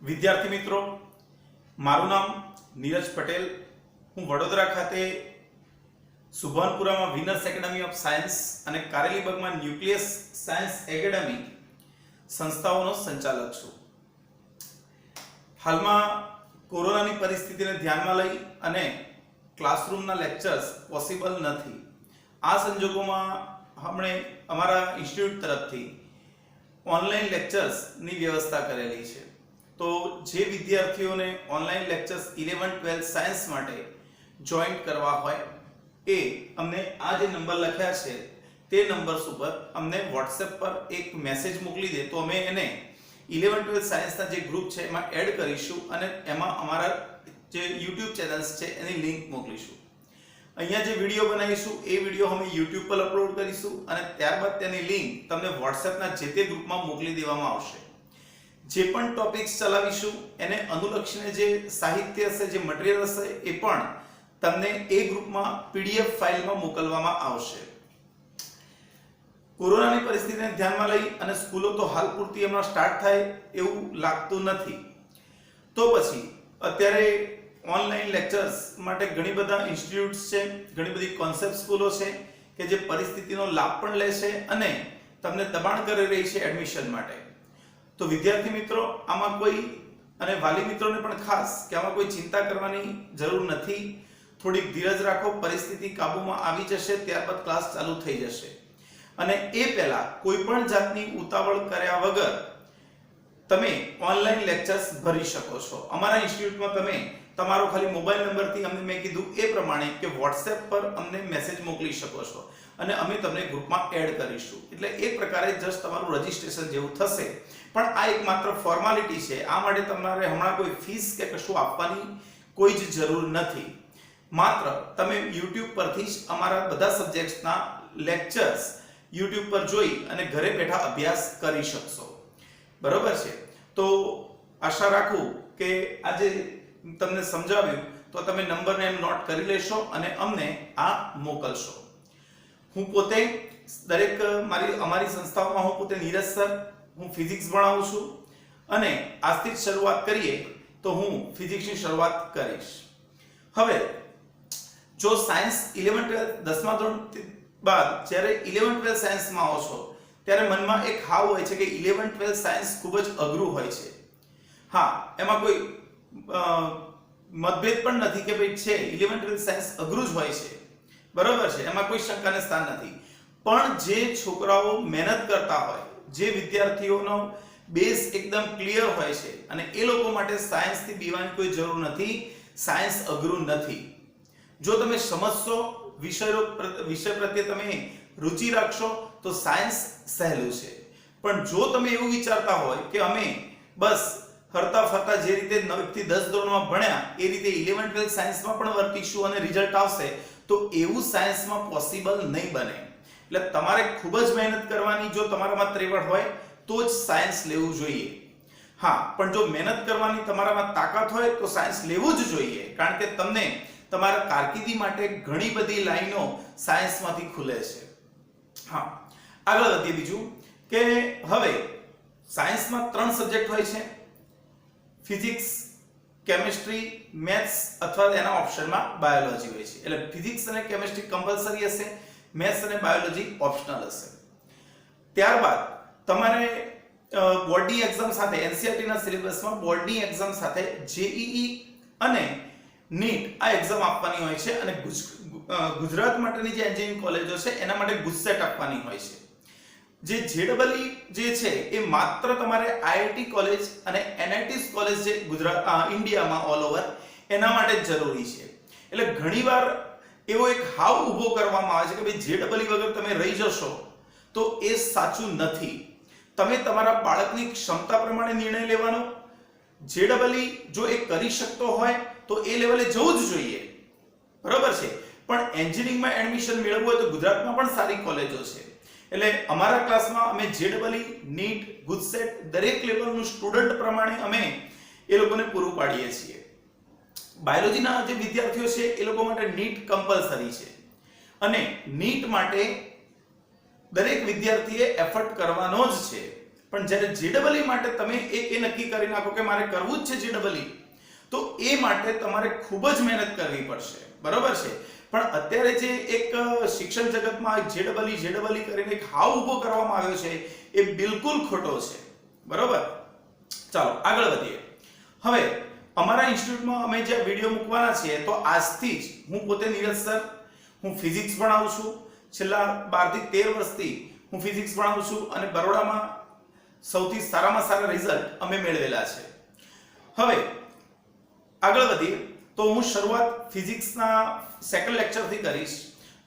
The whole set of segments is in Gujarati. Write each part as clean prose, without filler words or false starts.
વિદ્યાર્થી મિત્રો, મારું નામ નીરજ પટેલ. હું વડોદરા ખાતે સુભાનપુરામાં વિનર્સ એકેડમી ઓફ સાયન્સ અને કારેલીબાગમાં ન્યુક્લિયસ સાયન્સ એકેડમી સંસ્થાઓનો સંચાલક છું. હાલમાં કોરોનાની પરિસ્થિતિને ધ્યાનમાં લઈ અને ક્લાસરૂમના લેક્ચર્સ પોસિબલ નથી. આ સંજોગોમાં આપણે અમારા ઇન્સ્ટિટ્યૂટ તરફથી ઓનલાઈન લેક્ચર્સની વ્યવસ્થા કરેલી છે. તો જે વિદ્યાર્થીઓને ઓનલાઈન લેક્ચર્સ 11-12 સાયન્સ માટે જોઈન કરવા હોય એ અમને આ જે નંબર લખ્યા છે તે નંબર ઉપર અમને WhatsApp પર એક મેસેજ મોકલી દે તો અમે એને 11-12 સાયન્સના જે ગ્રુપ છે એમાં એડ કરીશું અને એમાં અમારા જે YouTube ચેનલ્સ છે એની લિંક મોકલીશું. અહીંયા જે વિડીયો બનાવીશું એ વિડીયો અમે YouTube પર અપલોડ કરીશું અને ત્યારબાદ તેની લિંક તમને WhatsAppના જે તે ગ્રુપમાં મોકલી દેવામાં આવશે. જે પણ ટોપિક્સ ચલાવીશું એને અનુલક્ષીને જે સાહિત્ય હશે, જે મટીરીયલ હશે એ પણ તમને એ ગ્રુપમાં PDF ફાઇલમાં મોકલવામાં આવશે. કોરોનાની પરિસ્થિતિને ધ્યાનમાં લઈ અને સ્કૂલો તો હાલ પૂરતી હમણાં સ્ટાર્ટ થાય એવું લાગતું નથી. તો પછી અત્યારે ઓનલાઈન લેક્ચર્સ માટે ઘણી બધા ઇન્સ્ટિટ્યૂટ્સ છે, ઘણી બધી કોન્સેપ્ટ સ્કૂલો છે કે જે પરિસ્થિતિનો લાભ પણ લે છે અને તમને દબાણ કરી રહી છે એડમિશન માટે. તો વિદ્યાર્થી મિત્રો, આમાં કોઈ અને વાલી મિત્રોને પણ ખાસ કે આમાં કોઈ ચિંતા કરવાની જરૂર નથી. થોડીક ધીરજ રાખો, પરિસ્થિતિ કાબૂમાં આવી જશે, ત્યારબાદ ક્લાસ ચાલુ થઈ જશે. અને એ પહેલા કોઈ પણ જાતની ઉતાવળ કર્યા વગર તમે ઓનલાઈન લેક્ચર્સ ભરી શકો છો. અમારા ઇન્સ્ટિટ્યૂટમાં તમે તમારો ખાલી મોબાઈલ નંબરથી અમને મેં કીધું એ પ્રમાણે કે WhatsApp પર અમને મેસેજ મોકલી શકો છો અને અમે તમને ગ્રુપમાં એડ કરીશું. એટલે એ પ્રકારે જસ્ટ તમારું રજીસ્ટ્રેશન જેવું થશે. પણ આ એક માત્ર ફોર્માલિટી છે. આ માટે તમારે હમણાં કોઈ ફીસ કે કશું આપવાની કોઈ જ જરૂર નથી. માત્ર તમે YouTube પરથી જ અમારા બધા સબ્જેક્ટ્સના લેક્ચર્સ YouTube પર જોઈ અને ઘરે બેઠા અભ્યાસ કરી શકશો. બરોબર છે? તો આશા રાખું કે આજે તમને સમજાવ્યું તો તમે નંબરને એમ નોટ કરી લેશો અને અમને આ મોકલશો. હું પોતે અમારી સંસ્થાઓમાં હું પોતે નીરજ સર, હું ફિઝિક્સ ભણાવું છું અને આજથી જ શરૂઆત કરીએ તો હું ફિઝિક્સની શરૂઆત કરીશ. હવે જો સાયન્સ 11-12 10મા ધોરણ બાદ જ્યારે 11-12 સાયન્સમાં આવો છો ત્યારે મનમાં એક હાવ હોય છે કે 11-12 સાયન્સ ખૂબ જ અઘરું હોય છે. હા, એમાં કોઈ મતભેદ પણ નથી કે ભાઈ છે 11-12 સાયન્સ અઘરું જ હોય છે. બરોબર છે, એમાં કોઈ શંકાને સ્થાન નથી. પણ જે છોકરાઓ મહેનત કરતા હોય, જે વિદ્યાર્થીઓનો બેઝ એકદમ ક્લિયર હોય છે અને એ લોકો માટે સાયન્સથી બીવાની કોઈ જરૂર નથી. સાયન્સ અઘરું નથી. જો તમે સમજશો, વિષય પ્રત્યે તમે રુચિ રાખશો તો સાયન્સ સહેલું છે. પણ જો તમે એવું વિચારતા હોય કે અમે બસ ફરતા ફરતા જે રીતે 9 થી 10 ધોરણમાં ભણ્યા એ રીતે 11-12 સાયન્સમાં પણ વર્તીશું અને રિઝલ્ટ આવશે, તો એવું સાયન્સમાં પોસિબલ નહીં બને. એટલે તમારે ખૂબ જ મહેનત કરવાની. જો તમારામાં ત્રેવડ હોય તો જ સાયન્સ લેવું જોઈએ. હા, પણ જો મહેનત કરવાની તમારામાં તાકાત હોય તો સાયન્સ લેવું જ જોઈએ, કારણ કે તમને તમારા કારકિર્દી માટે ઘણી બધી લાઈનો સાયન્સમાંથી ખુલે છે. હા, આગળ વધીએ. બીજું કે હવે સાયન્સમાં 3 સબ્જેક્ટ હોય છે: ફિઝિક્સ, કેમિસ્ટ્રી, મેથ્સ અથવા એના ઓપ્શનમાં બાયોલોજી હોય છે. એટલે ફિઝિક્સ અને કેમિસ્ટ્રી કમ્પલસરી હશે, મેથ્સ અને બાયોલોજી ઓપ્શનલ હશે. ત્યારબાદ તમારે બોર્ડની એક્ઝામ સાથે NCERT ના સિલેબસમાં બોર્ડની એક્ઝામ સાથે JEE અને નીટ આ એક્ઝામ આપવાની હોય છે અને ગુજરાત માટેની જે એન્જિનિયરિંગ કોલેજો છે એના માટે ગુજસેટ આપવાની હોય છે. જે JEE જે છે એ માત્ર તમારે IIT કોલેજ અને NITs કોલેજ જે ગુજરાત ઇન્ડિયામાં ઓલ ઓવર એના માટે જ જરૂરી છે. એટલે ઘણીવાર એવો એક હાવ ઊભો કરવામાં આવે છે કે ભાઈ JEE વગર તમે રહી જશો, તો એ સાચું નથી. તમે તમારા બાળકની ક્ષમતા પ્રમાણે નિર્ણય લેવાનો. JEE જો એ કરી શકતો હોય તો એ લેવલે જવું જ જોઈએ. બરોબર છે? પણ એન્જિનિયરિંગમાં એડમિશન મેળવવું હોય તો ગુજરાતમાં પણ સારી કોલેજો છે. એટલે અમારા ક્લાસમાં અમે JEE, નીટ, ગુજસેટ દરેક લેવલનું સ્ટુડન્ટ પ્રમાણે અમે એ લોકોને પૂરું પાડીએ છીએ. બાયોલોજીના જે વિદ્યાર્થીઓ છે એ લોકો માટે નીટ કમ્પલસરી છે અને નીટ માટે દરેક વિદ્યાર્થીએ એફર્ટ કરવાનો જ છે. પણ જ્યારે JEE માટે તમે એ નક્કી કરી નાખો કે મારે કરવું જ છે JEE, તો એ માટે તમારે ખૂબ જ મહેનત કરવી પડશે, બરોબર છે. પણ અત્યારે જે એક શિક્ષણ જગતમાં JEE કરીને એક હાવ ઊભો કરવામાં આવ્યો છે એ બિલકુલ ખોટો છે, બરોબર. ચાલો આગળ વધીએ. હવે અમારા ઇન્સ્ટિટ્યૂટમાં અમે જે વિડીયો મૂકવાના છીએ તો આજથી જ હું પોતે નીરજ સર, હું ફિઝિક્સ ભણાવું છું. છેલ્લા 12 થી 13 વર્ષથી હું ફિઝિક્સ ભણાવું છું અને બરોડામાં સૌથી સારામાં સારા રિઝલ્ટ અમે મેળવેલા છે. હવે આગળ વધીએ તો હું શરૂઆત ફિઝિક્સના સેકન્ડ લેક્ચરથી કરીશ.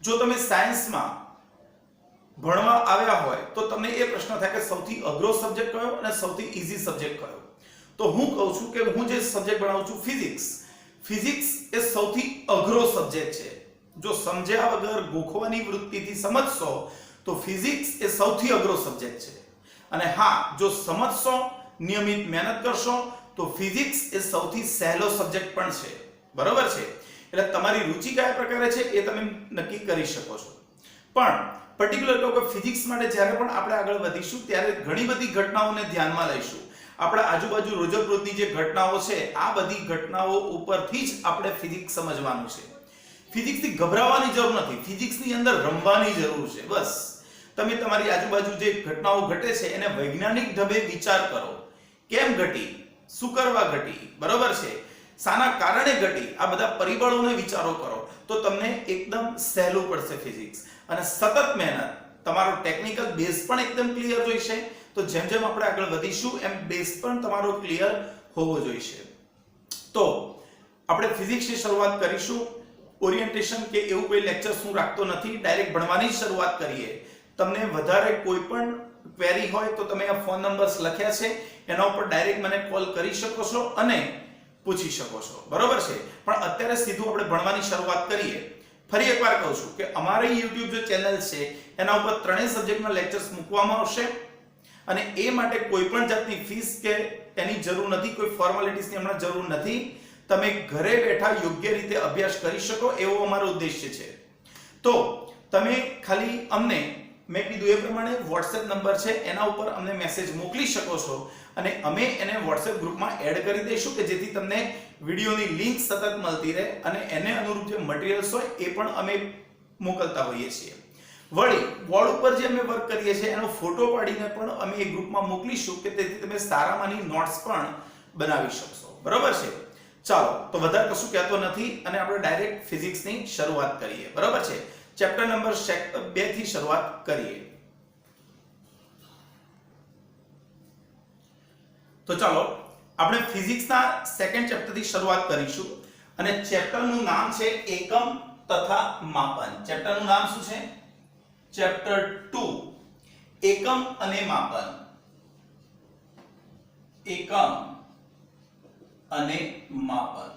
જો તમે સાયન્સમાં ભણવા આવ્યા હોય તો તમને એ પ્રશ્ન થાય કે સૌથી અઘરો સબ્જેક્ટ કયો અને સૌથી ઈઝી સબ્જેક્ટ કયો. તો હું કહું છું કે હું જે સબ્જેક્ટ ભણાવું છું ફિઝિક્સ એ સૌથી અઘરો સબ્જેક્ટ છે. જો સમજ્યા વગર ગોખવાની વૃત્તિથી સમજશો તો ફિઝિક્સ એ સૌથી અઘરો સબ્જેક્ટ છે. અને હા, જો સમજશો, નિયમિત મહેનત કરશો તો ફિઝિક્સ એ સૌથી સહેલો સબ્જેક્ટ પણ છે, બરોબર છે. એટલે તમારી રુચિ કયા પ્રકારે છે એ તમે નક્કી કરી શકો છો. પણ પર્ટિક્યુલર કહું કે ફિઝિક્સ માટે જ્યારે પણ આપણે આગળ વધીશું ત્યારે ઘણી બધી ઘટનાઓને ધ્યાનમાં લઈશું. આપણા આજુબાજુ રોજબરોજની જે ઘટનાઓ છે આ બધી ઘટનાઓ ઉપરથી જ આપણે ફિઝિક્સ સમજવાનું છે. ફિઝિક્સથી ગભરાવાની જરૂર નથી, ફિઝિક્સની અંદર રમવાની જરૂર છે. બસ તમે તમારી આજુબાજુ જે ઘટનાઓ ઘટે છે એને વૈજ્ઞાનિક ઢબે વિચાર કરો. કેમ ઘટી, શું કરવા ઘટી, બરોબર છે, શાના કારણે ઘટી, આ બધા પરિબળોને વિચારો કરો તો તમને એકદમ સહેલું પડશે ફિઝિક્સ. અને સતત મહેનત, તમારો ટેકનિકલ બેઝ પણ એકદમ ક્લિયર જોઈશે. તો જેમ જેમ આપણે આગળ વધીશું એમ બેઝ પણ તમારો ક્લિયર હોવો જોઈશે. તો આપણે ફિઝિક્સની શરૂઆત કરીશું. ઓરિએન્ટેશન કે એવું કોઈ લેક્ચર હું રાખતો નથી, ડાયરેક્ટ ભણવાની જ શરૂઆત કરીએ. તમને વધારે કોઈ પણ ક્વેરી હોય તો તમે આ ફોન નંબર્સ લખ્યા છે એના ઉપર ડાયરેક્ટ મને કોલ કરી શકો છો અને પૂછી શકો છો, બરોબર છે. પણ અત્યારે સીધું આપણે ભણવાની શરૂઆત કરીએ. ફરી એકવાર કહું છું કે અમારી YouTube જે ચેનલ છે એના ઉપર ત્રણેય સબ્જેક્ટના લેક્ચર્સ મૂકવામાં આવશે અને એ માટે કોઈ પણ જાતની ફીસ કે એની જરૂર નથી, કોઈ ફોર્માલિટીઝની હમણાં જરૂર નથી. તમે ઘરે બેઠા યોગ્ય રીતે અભ્યાસ કરી શકો એવો અમારો ઉદ્દેશ્ય છે. તો તમે ખાલી અમને, મેં કીધું એ પ્રમાણે WhatsApp નંબર છે એના ઉપર અમને મેસેજ મોકલી શકો છો અને અમે એને WhatsApp ગ્રુપમાં એડ કરી દઈશું કે જેથી તમને વિડીયોની લિંક સતત મળતી રહે અને એને અનુરૂપ જે મટીરીયલ્સ હોય એ પણ અમે મોકલતા હોઈએ છીએ. વળી બોર્ડ ઉપર જે અમે વર્ક કરીએ છીએ એનો ફોટો પાડીને પણ અમે એ ગ્રુપમાં મોકલીશું કે તેથી તમે સારામાંની નોટ્સ પણ બનાવી શકશો, બરોબર છે. ચાલો તો વધારે કશું કહેતો નથી અને આપણે ડાયરેક્ટ ફિઝિક્સની શરૂઆત કરીએ, બરોબર છે. ચેપ્ટર નંબર 2 થી શરૂઆત કરીએ. તો ચાલો આપણે ફિઝિક્સના સેકન્ડ ચેપ્ટરથી શરૂઆત કરીશું અને ચેપ્ટરનું નામ છે એકમ તથા માપન. ચેપ્ટરનું નામ શું છે? ચેપ્ટર 2 એકમ અને માપન. એકમ અને માપન.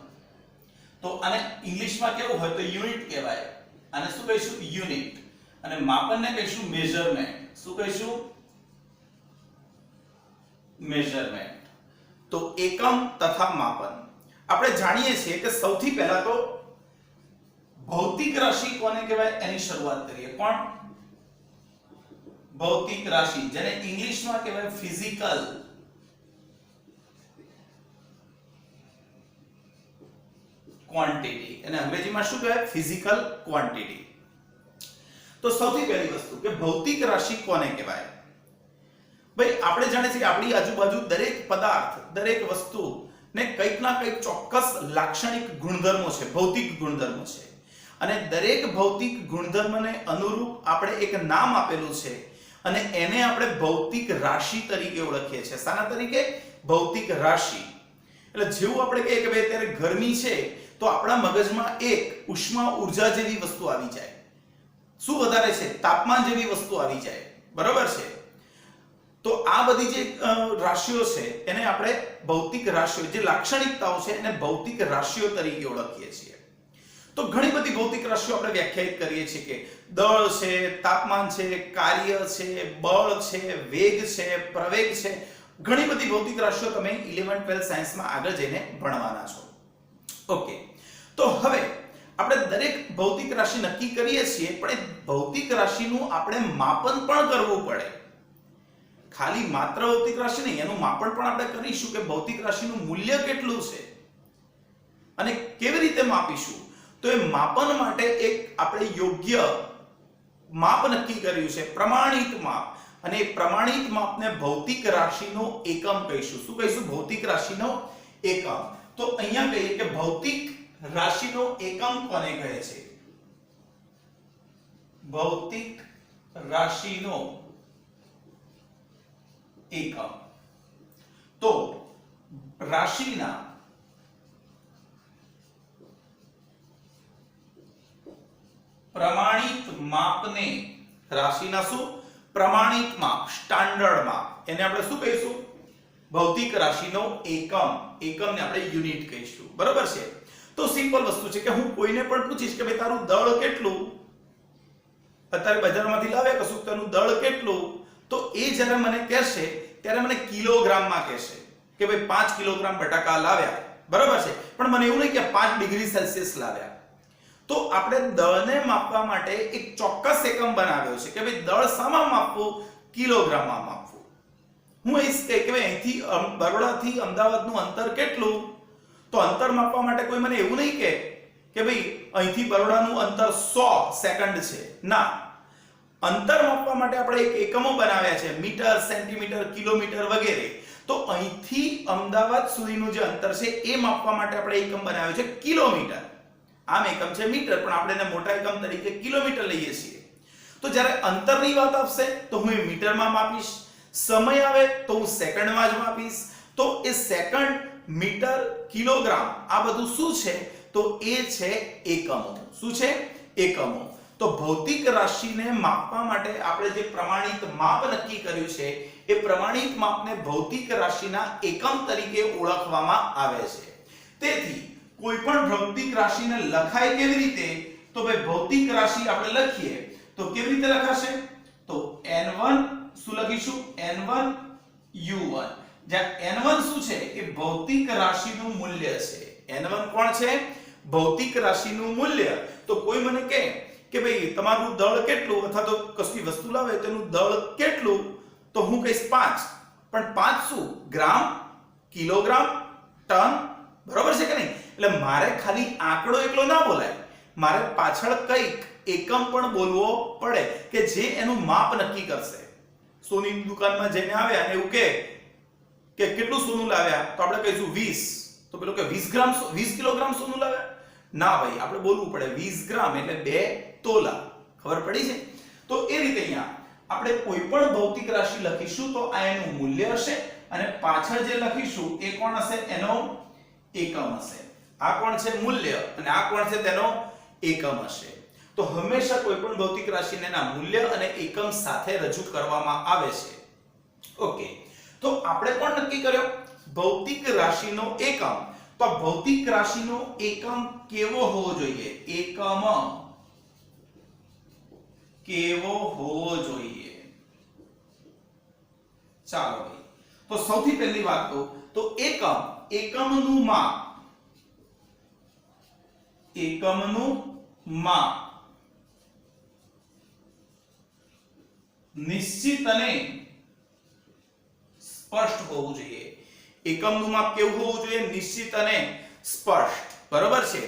તો આને ઇંગ્લિશમાં કેવું હોય તો યુનિટ કહેવાય. આને શું કહીશું? યુનિટ. અને માપનને કહીશું મેઝરમેન્ટ. શું કહીશું? મેઝરમેન્ટ. તો એકમ તથા માપન. આપણે જાણીએ છીએ કે સૌથી પહેલા તો ભૌતિક રાશિ કોને કહેવાય એની શરૂઆત કરીએ. કોણ? ભૌતિક રાશિ, જેને ઇંગ્લિશમાં કહેવાય ફિઝિકલ. ક્વોન્ટિટી. અને અંગ્રેજીમાં શું કહેવાય? Physical quantity. તો સૌથી પહેલી વસ્તુ કે ભૌતિક રાશિ કોને કહેવાય? ભાઈ આપણે જાણીએ છીએ કે આપણી આજુબાજુ દરેક પદાર્થ, દરેક વસ્તુ ને કંઈક ના કંઈક ચોક્કસ લાક્ષણિક ગુણધર્મો છે, ભૌતિક ગુણધર્મો છે. અને દરેક ભૌતિક ગુણધર્મને અનુરૂપ આપણે એક નામ આપેલું છે અને એને આપણે ભૌતિક રાશિ તરીકે ઓળખીએ છીએ. શાના તરીકે? ભૌતિક રાશિ. એટલે જેવું આપણે કહીએ કે ભાઈ અત્યારે ગરમી છે તો આપણા મગજમાં એક ઉષ્મા ઉર્જા જેવી વસ્તુ આવી જાય. શું વધારે છે? તાપમાન જેવી વસ્તુ આવી જાય, બરોબર છે. તો આ બધી જે રાશિઓ છે એને આપણે ભૌતિક રાશિઓ, જે લાક્ષણિકતાઓ છે એને ભૌતિક રાશિઓ તરીકે ઓળખીએ છીએ. તો ઘણી બધી ભૌતિક રાશિઓ આપણે વ્યાખ્યાયિત કરીએ છીએ કે દળ છે, તાપમાન છે, કાર્ય છે, બળ છે, વેગ છે, પ્રવેગ છે. ઘણી બધી ભૌતિક રાશિઓ તમે 11th 12th સાયન્સમાં આગળ જઈને ભણવાના છો. ઓકે, તો હવે આપણે દરેક ભૌતિક રાશિ નક્કી કરીએ છીએ પણ એ ભૌતિક રાશિનું આપણે માપન પણ કરવું પડે. ખાલી માત્ર ભૌતિક રાશિ નહીં, એનું માપન પણ આપણે કરીશું કે ભૌતિક રાશિનું મૂલ્ય કેટલું છે અને કેવી રીતે માપીશું. તો એ માપન માટે એક આપણે યોગ્ય માપ નક્કી કર્યું છે, પ્રમાણિત માપ. અને એ પ્રમાણિત માપને ભૌતિક રાશિનો એકમ કહીશું. શું કહીશું? ભૌતિક રાશિનો એકમ. તો અહીંયા કહીએ કે ભૌતિક રાશિનો એકમ કોને કહે છે? ભૌતિક રાશિનો એકમ. તો રાશિના પ્રમાણિત માપને, રાશિના શું? પ્રમાણિત માપ, સ્ટાન્ડર્ડ માપ, એને આપણે શું કહીશું? ભૌતિક રાશિનો એકમ. એકમને આપણે યુનિટ કહીશું. બરોબર છે? તો સિમ્પલ વસ્તુ છે કે હું કોઈને પણ પૂછીશ કે ભાઈ તારું દળ કેટલું, અત્યારે બજારમાંથી લાવ્યા કશું, તેનું દળ કેટલું, તો એ જ્યારે મને કહેશે ત્યારે મને કિલોગ્રામમાં કહેશે કે ભાઈ 5 કિલોગ્રામ બટાકા લાવ્યા. બરોબર છે? પણ મને એવું નહીં કે 5 ડિગ્રી સેલ્સિયસ લાવ્યા. તો આપણે દળને માપવા માટે એક ચોક્કસ એકમ બનાવ્યો છે કે ભાઈ દળ શામાં માપવું? કિલોગ્રામમાં માપવું. હું એ કે ભાઈ અહીંથી બરોડાથી અમદાવાદનું અંતર કેટલું, તો અંતર માપવા માટે કોઈ મને એવું નહીં કે ભાઈ અહીંથી બરોડાનું અંતર 100 સેકન્ડ છે. ના, અંતર માપવા માટે આપણે એક એકમો બનાવ્યા છે, મીટર, સેન્ટીમીટર, કિલોમીટર વગેરે. તો અહીંથી અમદાવાદ સુધીનું જે અંતર છે એ માપવા માટે આપણે એકમ બનાવ્યો છે કિલોમીટર. આમ એકમ છે મીટર, પણ આપણે એને મોટા એકમ તરીકે કિલોમીટર લઈએ છીએ. તો જ્યારે અંતરની વાત આવશે તો હું એ મીટરમાં માપીશ, સમય આવે તો હું સેકન્ડમાં જ માપીશ. તો એ સેકન્ડ, મીટર, કિલોગ્રામ આ બધું શું છે? તો એ છે એકમો. શું છે? એકમો. તો ભૌતિક રાશિને માપવા માટે આપણે જે પ્રમાણિત માપ નક્કી કર્યું છે એ પ્રમાણિત માપને ભૌતિક રાશિના એકમ તરીકે ઓળખવામાં આવે છે. તેથી કોઈ પણ ભૌતિક રાશિને લખાય કેવી રીતે? તો ભાઈ ભૌતિક રાશિ આપણે લખીએ તો કેવી રીતે લખાશે? તો n1 શું લખીશું? n1 u1. જ્યાં n1 શું છે? એ ભૌતિક રાશિનું મૂલ્ય છે. n1 કોણ છે? ભૌતિક રાશિનું મૂલ્ય. તો કોઈ મને કહે કે ભાઈ તમારું દળ કેટલું, અથવા તો કશી વસ્તુ લાવે તેનું દળ કેટલું, તો હું કહીશ 5. પણ 5 શું? ગ્રામ, કિલોગ્રામ, ટન. બરોબર છે કે નહીં? એટલે મારે ખાલી આંકડો એકલો ના બોલાય, મારે પાછળ કંઈક એકમ પણ બોલવો પડે કે જે એનું માપ નક્કી કરશે. સોનીની દુકાનમાં જઈને આવ્યા અને એવું કે કેટલું સોનું લાવ્યા, તો આપણે કહીશું 20. તો પેલો કે 20 ગ્રામ, 20 કિલોગ્રામ સોનું લાવ્યા? ના ભાઈ, આપણે બોલવું પડે 20 ગ્રામ એટલે 2 તોલા. ખબર પડી છે? તો એ રીતે અહીંયા આપણે કોઈ પણ ભૌતિક રાશિ લખીશું તો આ એનું મૂલ્ય હશે, અને પાછળ જે લખીશું એ કોણ હશે? એનો એકમ હશે. આ કોણ છે? મૂલ્ય. અને આ કોણ છે? તેનો એકમ હશે. તો હંમેશા કોઈ પણ ભૌતિક રાશિને ના મૂલ્ય અને એકમ સાથે રજૂ કરવામાં આવે છે. ઓકે, તો આપણે કોણ નક્કી કર્યો? ભૌતિક રાશિનો એકમ. તો ભૌતિક રાશિનો એકમ કેવો હોવો જોઈએ? એકમ કેવો હોવો જોઈએ? ચાલો ભાઈ, તો સૌથી પહેલી વાત કહું તો એકમનું માપ, એકમનું માપ નિશ્ચિત અને સ્પષ્ટ હોવું જોઈએ. એકમનું માપ કેવું હોવું જોઈએ? નિશ્ચિત અને સ્પષ્ટ. બરોબર છે?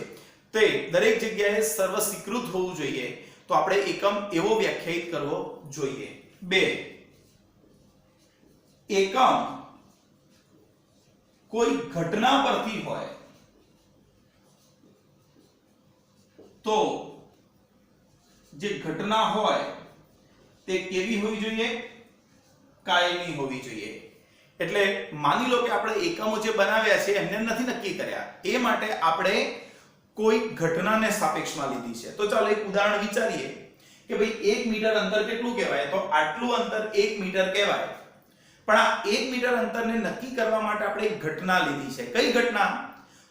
તે દરેક જગ્યાએ સર્વ સ્વીકૃત હોવું જોઈએ. તો આપણે એકમ એવો વ્યાખ્યાયિત કરવો જોઈએ. 2, એકમ કોઈ ઘટના પરથી હોય તો જે ઘટના હોય તે કેવી હોવી જોઈએ? કાયમી હોવી જોઈએ. એટલે માની લો કે આપણે એકમો જે બનાવ્યા છે એમને નથી નક્કી કર્યા, એ માટે આપણે કોઈ ઘટનાને સાપેક્ષમાં લીધી છે. તો ચાલો એક ઉદાહરણ વિચારીએ કે ભાઈ 1 મીટર અંતર કેટલું કહેવાય? તો આટલું અંતર 1 મીટર કહેવાય. પણ આ 1 મીટર અંતરને નક્કી કરવા માટે આપણે એક ઘટના લીધી છે. કઈ ઘટના?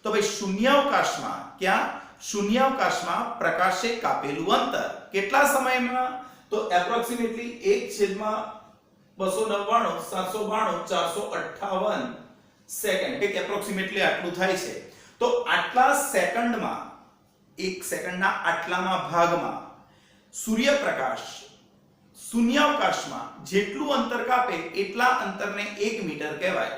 તો ભાઈ શૂન્યાવકાશમાં. ક્યાં? શૂન્યાવકાશમાં પ્રકાશે કાપેલું અંતર. કેટલા સમયમાં? તો એપ્રોક્સિમેટલી 1/299,792,458 સેકન્ડ. એક એપ્રોક્સિમેટલી આટલું થાય છે. તો આટલા સેકન્ડમાં, 1 સેકન્ડના આટલામાં ભાગમાં સૂર્યપ્રકાશ શૂન્યાવકાશમાં જેટલું અંતર કાપે એટલા અંતરને 1 મીટર કહેવાય.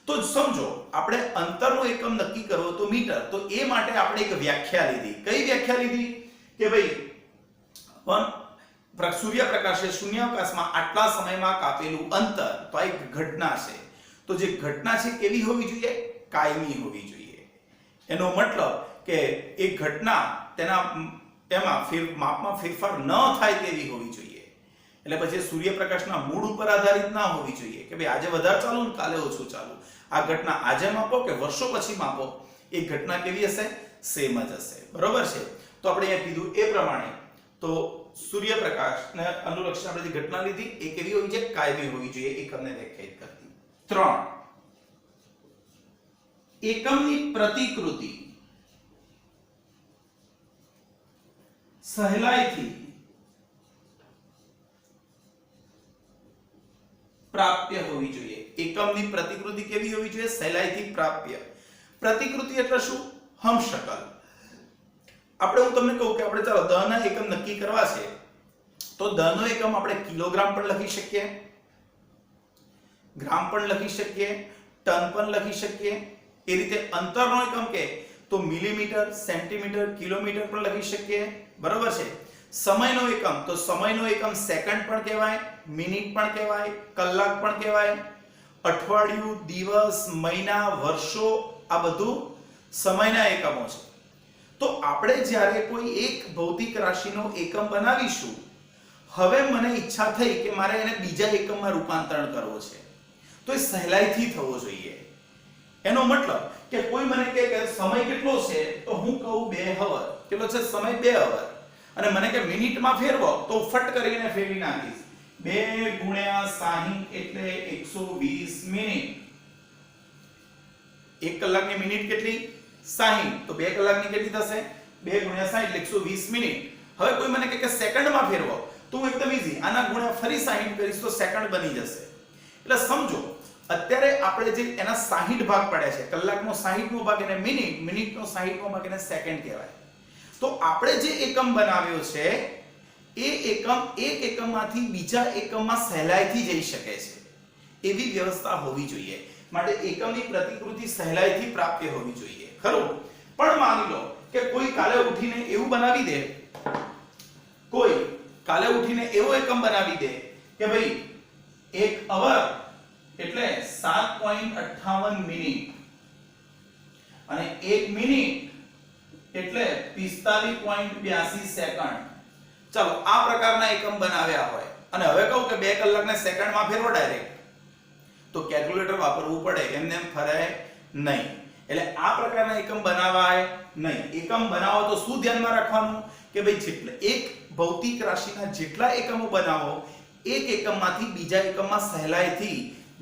તો સમજો આપણે અંતરનો એકમ નક્કી કરવો તો મીટર, તો એ માટે આપણે એક વ્યાખ્યા લીધી. કઈ વ્યાખ્યા લીધી? કે ભાઈ સૂર્યપ્રકાશે શૂન્યાવકાશમાં આટલા સમયમાં કાપેલું અંતર તો આ એક ઘટના છે. તો જે ઘટના છે કેવી હોવી જોઈએ? કાયમી હોવી જોઈએ. એનો મતલબ કે એ ઘટના એમાં માપમાં ફેરફાર ન થાય તેવી હોવી જોઈએ. એટલે પછી સૂર્યપ્રકાશના મૂળ ઉપર આધારિત ના હોવી જોઈએ કે ભાઈ આજે વધારે ચાલુ ને કાલે ઓછું ચાલુ. આ ઘટના આજે માપો કે વર્ષો પછી માપો, એ ઘટના કેવી હશે? સેમ જ હશે. બરોબર છે? તો આપણે અહીંયા કીધું એ પ્રમાણે તો સૂર્યપ્રકાશને અનુલક્ષીને આપણે જે ઘટના લીધી એ કેવી હોવી જોઈએ? કાયમી હોવી જોઈએ. એકમને વ્યાખ્યાયિત કરતી. 3 એકમની પ્રતિકૃતિ સહેલાઈથી પ્રાપ્ય હોવી જોઈએ. એકમની પ્રતિકૃતિ કેવી હોવી જોઈએ? સહેલાઈથી પ્રાપ્ય. પ્રતિકૃતિ એટલે શું? હમશકલ. આપણે હું તમને કહું કે આપણે ચાલો દહના એકમ નક્કી કરવા છે તો દહનો એકમ આપણે કિલોગ્રામ પણ લખી શકીએ, ગ્રામ પણ લખી શકીએ, ટન પણ લખી શકીએ. એ રીતે અંતરનો એકમ કે તો મિલીમીટર, સેન્ટીમીટર, કિલોમીટર પણ લખી શકીએ. બરોબર છે? સમયનો એકમ તો સમયનો એકમ સેકન્ડ પણ કહેવાય, મિનિટ પણ કહેવાય, કલાક પણ કહેવાય. અઠવાડિયું, દિવસ, મહિના, વર્ષો આ બધું સમયના એકમો છે. તો આપણે જ્યારે કોઈ એક ભૌતિક રાશિનો એકમ બનાવીશું, હવે મને ઈચ્છા થઈ કે મારે એને બીજા એકમમાં રૂપાંતરણ કરવો છે, તો એ સહેલાઈથી થવો જોઈએ. એનો મતલબ કે કોઈ મને કહે કે સમય કેટલો છે તો હું કહું 2 અવર. કેટલો છે સમય? 2 અવર. અને મને કે મિનિટમાં ફેરવો તો ફટ કરીને ફેરવી નાખીશ. 2 ગુણ્યા 60 એટલે 120 મિનિટ. 1 કલાકની મિનિટ કેટલી? 60. તો 2 કલાકની કેટલી થશે? 2 ગુણ્યા 60 એટલે 120 મિનિટ. હવે કોઈ મને કહે કે સેકન્ડમાં ફેરવો તો હું એકદમ ઈઝી આના ગુણ્યા ફરી 60 કરીશ તો સેકન્ડ બની જશે. એટલે સમજો અત્યારે આપણે જે એના 60 ભાગ પડ્યા છે, કલાકનો 60મો ભાગ એને મિનિટ, મિનિટનો 60મો ભાગ એને સેકન્ડ કહેવાય. તો આપણે જે એકમ બનાવ્યો છે એ એકમ એક એકમમાંથી બીજા એકમમાં સહેલાઈથી જઈ શકે છે એવી વ્યવસ્થા હોવી જોઈએ. માટે એકમની પ્રતિકૃતિ સહેલાઈથી પ્રાપ્ય હોવી જોઈએ. ખરું? પણ માની લો કે કોઈ કાલે ઉઠીને એવું બનાવી દે, કોઈ કાલે ઉઠીને એવો એકમ બનાવી દે કે ભાઈ 1 અવર એટલે 7.58 મિનિટ અને 1 મિનિટ એટલે 45.82 સેકન્ડ. ચાલો આ પ્રકારના એકમ બનાવ્યા હોય અને હવે કહું કે 2 કલાકને સેકન્ડમાં ફેરવો ડાયરેક્ટ, તો કેલ્ક્યુલેટર વાપરવું પડે, એમને એમ ફરાય નહીં. એટલે આ પ્રકારના એકમ બનાવાય નહીં. એકમ બનાવો તો શું ધ્યાનમાં રાખવાનું કે ભાઈ જેટલા એક ભૌતિક રાશિના જેટલા એકમો બનાવો એક એકમમાંથી બીજા એકમમાં સહેલાઈથી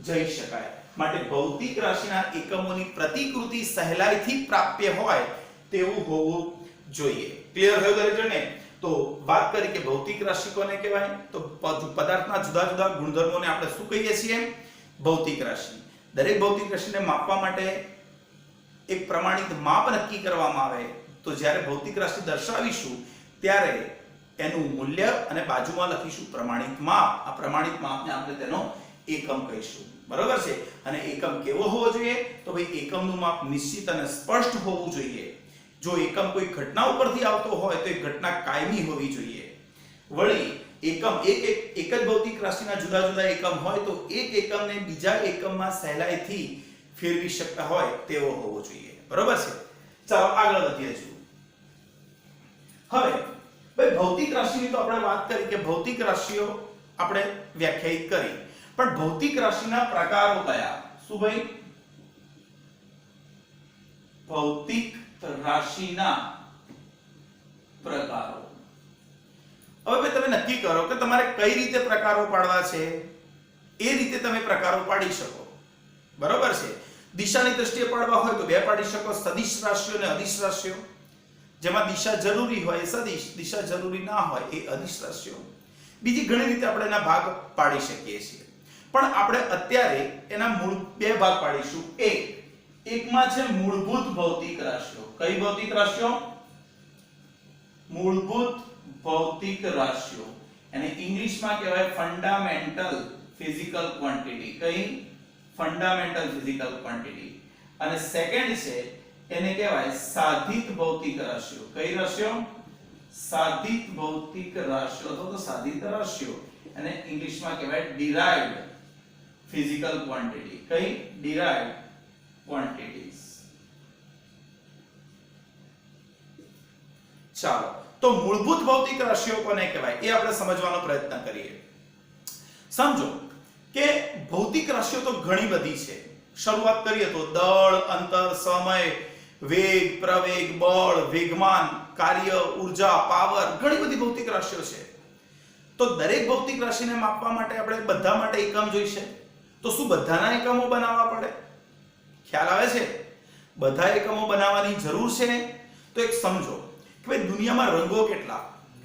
જઈ શકાય. માટે ભૌતિક રાશિના એકમોની પ્રતિકૃતિ સહેલાઈથી પ્રાપ્ય હોય તેવું હોવું જોઈએ. ક્લિયર થયું દરેક જણને? તો વાત કરી કે ભૌતિક રાશિ કોને કહેવાય? તો પદાર્થના જુદા જુદા ગુણધર્મોને આપણે શું કહીએ છીએ? ભૌતિક રાશિ. દરેક ભૌતિક રાશિને માપવા માટે એક પ્રમાણિત માપ નક્કી કરવામાં આવે તો જ્યારે ભૌતિક રાશિ દર્શાવીશું ત્યારે એનું મૂલ્ય અને બાજુમાં લખીશું પ્રમાણિત માપ. આ પ્રમાણિત માપને આપણે તેનો એકમ કહીશું. બરોબર છે? અને એકમ કેવો હોવો જોઈએ? તો ભાઈ એકમનું માપ નિશ્ચિત અને સ્પષ્ટ હોવું જોઈએ. જો એકમ કોઈ ઘટના ઉપરથી આવતો હોય તો એ ઘટના કાયમી હોવી જોઈએ. વળી એકમ એક જ ભૌતિક રાશિના જુદા જુદા એકમ હોય તો એક એકમને બીજા એકમમાં સહેલાઈથી ફેરવી શકતા હોય તેવો હોવો જોઈએ. બરોબર છે? ચાલો આગળ વધીએ છીએ. હવે ભાઈ ભૌતિક રાશિની તો આપણે વાત કરી કે ભૌતિક રાશિઓ આપણે વ્યાખ્યાયિત કરી, પણ ભૌતિક રાશિના પ્રકારો કયા? શું ભાઈ? ભૌતિક રાશિના પ્રકારો. હવે ભાઈ તમે નક્કી કરો કે તમારે કઈ રીતે પ્રકારો પાડવા છે, એ રીતે તમે પ્રકારો પાડી શકો. બરોબર છે? દિશાની દ્રષ્ટિએ પાડવા હોય તો 2 પાડી શકો, સદિશ રાશિઓ અને અદિશ રાશિઓ. જેમાં દિશા જરૂરી હોય એ સદિશ, દિશા જરૂરી ના હોય એ અદિશ રાશિઓ. બીજી ઘણી રીતે આપણે એના ભાગ પાડી શકીએ છીએ, પણ આપણે અત્યારે એના મૂળ 2 ભાગ પાડીશું. એકમાં છે મૂળભૂત ભૌતિક રાશિઓ. કઈ ભૌતિક રાશિઓ? મૂળભૂત ભૌતિક રાશિઓ. એને ઇંગ્લિશમાં કહેવાય ફંડામેન્ટલ ફિઝિકલ ક્વોન્ટિટી. કઈ? Fundamental physical quantity. અને સેકન્ડ છે એને કહેવાય સાધિત ભૌતિક રાશિઓ. કઈ રાશિઓ? સાધિત ભૌતિક રાશિઓ અથવા તો સાધિત રાશિઓ. અને ઇંગ્લિશમાં કહેવાય ડિરાઇવ્ડ ફિઝિકલ ક્વોન્ટિટી. કઈ? Derived quantities. ચાલો, તો મૂળભૂત ભૌતિક રાશિઓ કોને કહેવાય એ આપણે સમજવાનો પ્રયત્ન કરીએ. સમજો કે ભૌતિક રાશિઓ તો ઘણી બધી છે. શરૂઆત કરીએ તો દળ, અંતર, સમય, વેગ, પ્રવેગ, બળ, વેગમાન, કાર્ય, ઊર્જા, પાવર, ઘણી બધી ભૌતિક રાશિઓ છે. તો દરેક ભૌતિક રાશિને માપવા માટે આપણે બધા માટે એકમ જોઈશે. તો શું બધાના એકમો બનાવવા પડે? ખ્યાલ આવે છે? બધા એકમો બનાવવાની જરૂર છે. તો એક સમજો કે ભાઈ દુનિયામાં રંગો કેટલા?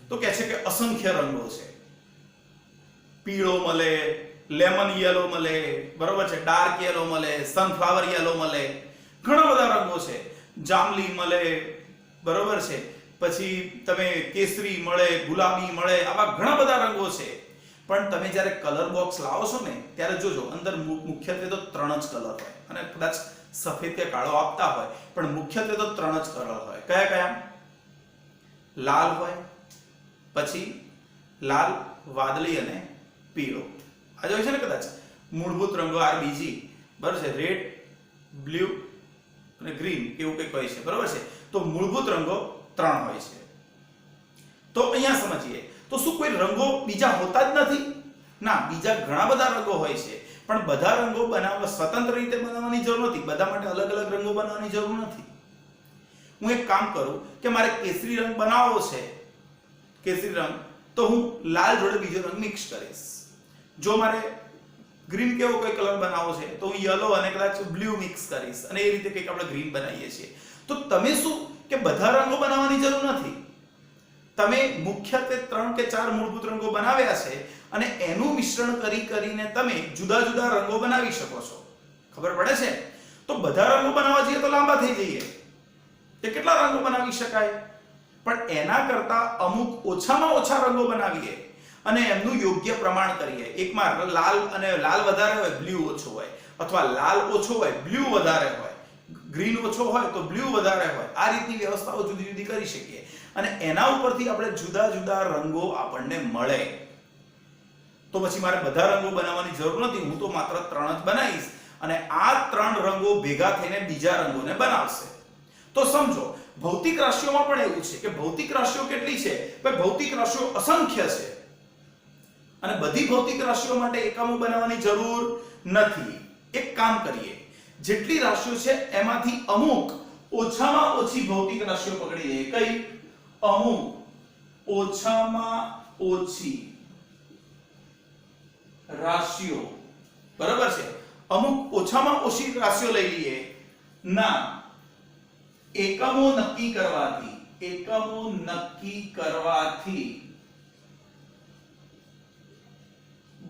તો કહે છે કે અસંખ્ય રંગો છે. પીળો મળે, લેમન યેલો મળે, બરોબર છે, ડાર્ક યેલો મળે, સનફ્લાવર યેલો મળે, ઘણા બધા રંગો છે. જાંબલી મળે, બરોબર છે, પછી તમે કેસરી મળે, ગુલાબી મળે, આવા ઘણા બધા રંગો છે. પણ તમે જ્યારે કલર બોક્સ લાવો છો ને ત્યારે જોજો અંદર મુખ્યત્વે તો 3 જ કલર હોય, અને કદાચ સફેદ કે કાળો આપતા હોય, પણ મુખ્યત્વે તો 3 જ કલર હોય. કયા કયા? લાલ હોય, પછી લાલ, વાદળી અને પીળો. આ જોઈ છે ને કદાચ મૂળભૂત રંગો RBG, બરાબર છે, રેડ, બ્લુ અને ગ્રીન એવું કંઈક હોય છે, બરાબર છે. તો મૂળભૂત રંગો 3 હોય છે. તો અહીંયા સમજીએ તો શું કોઈ રંગો બીજા હોતા જ નથી? ના, બીજા ઘણા બધા રંગો હોય છે, પણ બધા રંગો બનાવવા સ્વતંત્ર રીતે બનાવવાની જરૂર નથી. બધા માટે અલગ અલગ રંગો બનાવવાની જરૂર નથી. હું એક કામ કરું કે મારે કેસરી રંગ બનાવવો છે, કેસરી રંગ, તો હું લાલ જોડે બીજો રંગ મિક્સ કરીશ. જો મારે ગ્રીન કેવો કોઈ કલર બનાવવો છે તો હું યલો અને કદાચ બ્લુ મિક્સ કરીશ, અને એ રીતે કંઈક આપણે ગ્રીન બનાવીએ છીએ. તો તમે શું કે બધા રંગો બનાવવાની જરૂર નથી. તમે મુખ્યત્વે 3 કે 4 મૂળભૂત રંગો બનાવ્યા છે, અને એનું મિશ્રણ કરીને તમે જુદા જુદા રંગો બનાવી શકો છો. ખબર પડે છે? તો બધા રંગો બનાવવા જઈએ તો લાંબા થઈ જઈએ. તે કેટલા રંગો બનાવી શકાય? પણ એના કરતા અમુક ઓછામાં ઓછા રંગો બનાવીએ અને એમનું યોગ્ય પ્રમાણ કરીએ. એકમાં લાલ અને લાલ વધારે હોય, બ્લુ ઓછો હોય, અથવા લાલ ઓછો હોય, બ્લુ વધારે હોય, ગ્રીન ઓછો હોય તો બ્લુ વધારે હોય. આ રીતની વ્યવસ્થાઓ જુદી જુદી કરી શકીએ, અને એના ઉપરથી આપણે જુદા જુદા રંગો આપણને મળે. તો પછી મારે બધા રંગો બનાવવાની જરૂર નથી. હું તો માત્ર 3 જ બનાવીશ, અને આ 3 રંગો ભેગા થઈને બીજા રંગોને બનાવશે. તો સમજો ભૌતિક રાશિઓમાં પણ એવું છે કે ભૌતિક રાશિઓ કેટલી છે? ભાઈ ભૌતિક રાશિઓ અસંખ્ય છે, અને બધી ભૌતિક રાશિઓ માટે એકમો બનાવવાની જરૂર નથી. એક કામ કરીએ, જેટલી રાશિઓ છે એમાંથી અમુક ઓછામાં ઓછી ભૌતિક રાશિઓ પકડી લઈએ. કઈ? અમુક ઓછામાં ઓછી રાશિઓ, બરાબર છે. અમુક ઓછામાં ઓછી રાશિઓ લઈ લઈએ. ના, એકમો નક્કી કરવાથી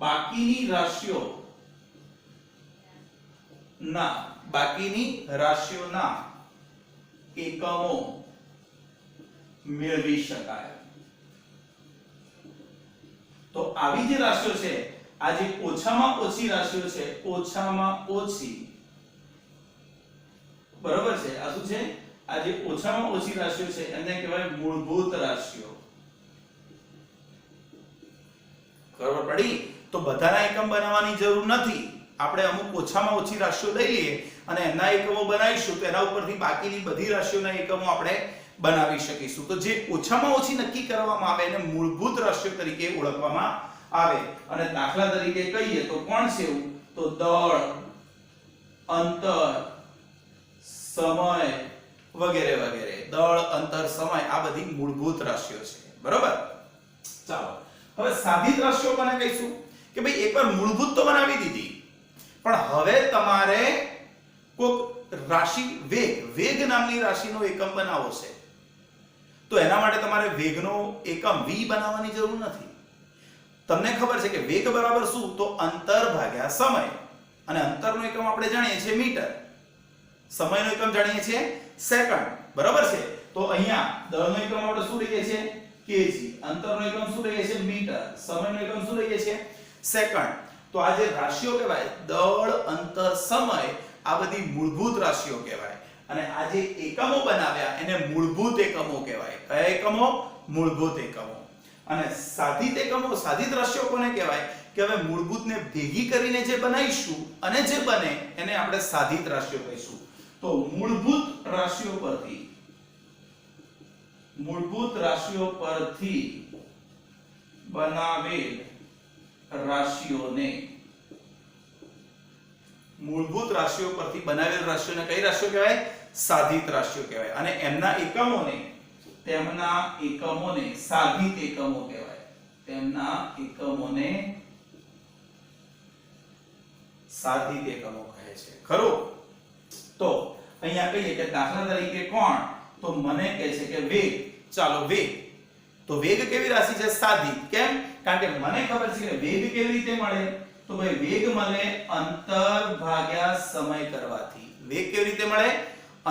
બાકીની રાશિઓના એકમો મેળવી શકાય. તો આવી જે રાશિઓ છે, આ જે ઓછામાં ઓછી રાશિઓ છે, ઓછામાં ઓછી, બરાબર છે, આ શું છે? આ જે ઓછામાં ઓછી રાશિઓ છે એને કહેવાય મૂળભૂત રાશિઓ. ખબર પડી? તો બધાના એકમ બનાવવાની જરૂર નથી. આપણે અમુક ઓછામાં ઓછી રાશિઓ લઈ લઈએ અને એના એકમો બનાવીશું, તો એના ઉપરથી બાકીની બધી રાશિઓના એકમો આપણે બનાવી શકીશું. તો જે ઓછામાં ઓછી નક્કી કરવામાં આવે એને મૂળભૂત રાશિઓ તરીકે ઓળખવામાં આવે. અને દાખલા તરીકે કહીએ તો કોણ છે એવું? તો દળ, અંતર, સમય વગેરે વગેરે. દળ, અંતર, સમય આ બધી મૂળભૂત રાશિઓ છે, બરોબર? ચાલો, હવે સાધિત રાશિઓ કોને કહીશું? કે ભાઈ એકવાર મૂળભૂત તો બનાવી દીધી, પણ હવે તમારે કોઈક રાશિ વેગ નામની રાશિનો એકમ બનાવવો છે. તો એના માટે તમારે વેગનો એકમ v બનાવવાની જરૂર નથી. તમને ખબર છે કે વેગ બરાબર શું? તો અંતર ભાગ્યા સમય. અને અંતરનો એકમ આપણે જાણીએ છીએ મીટર, સમયનો એકમ જાણીએ છીએ સેકન્ડ, બરાબર છે? તો અહીંયા દળનો એકમ આપણે શું લઈએ છીએ? કેજી, અંતરનો એકમ શું લઈએ છીએ મીટર, સમયનો એકમ શું લઈએ છીએ સેકન્ડ. તો આ જે રાશિઓ કહેવાય દળ, અંતર, સમય, આ બધી મૂળભૂત રાશિઓ કહેવાય. અને આ જે એકમો બનાવ્યા એને મૂળભૂત એકમો કહેવાય. કયા એકમો? મૂળભૂત એકમો. અને સાધિત એકમો, સાધિત રાશિઓ કોને કહેવાય કે હવે મૂળભૂતને ભેગી કરીને જે બનાવીશું અને જે બને એને આપણે સાધિત રાશિઓ કહીશું. તો મૂળભૂત રાશિઓ પરથી બનાવેલ રાશિઓને મૂળભૂત રાશિઓ પરથી બનાવેલ રાશિઓને કઈ રાશિઓ કહેવાય? સાધિત રાશિઓ કહેવાય. અને એમના એકમોને સાધિત એકમો કહેવાય. તેમના એકમોને સાધિત એકમો કહે છે. ખરું? તો અહીંયા કહીએ કે દાખલા તરીકે કોણ? તો મને કહે છે કે વેગ. ચાલો વેગ. તો વેગ કેવી રાશિ છે? સાધિત. કેમ? કારણ કે મને ખબર છે કે વેગ કેવી રીતે મળે? તો ભાઈ વેગ મળે અંતર ભાગ્યા સમય કરવાથી. વેગ કેવી રીતે મળે?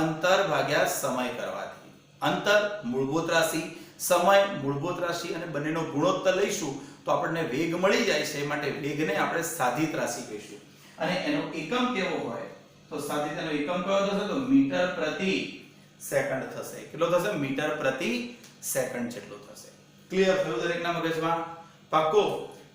અંતર ભાગ્યા સમય કરવાથી. અંતર મૂળભૂત રાશિ, સમય મૂળભૂત રાશિ અને બંનેનો ગુણોત્તર લઈશું તો આપણને વેગ મળી જાય છે. માટે વેગને આપણે સાધિત રાશિ કહીશું. અને એનો એકમ કેવો હોય? તો સાધિતનો એકમ કયો થશે? તો મીટર પ્રતિ સેકન્ડ થશે. કેટલો થશે? મીટર પ્રતિ સેકન્ડ જેટલો થશે. ક્લિયર થયું દરેકના મગજમાં? પાક્કો?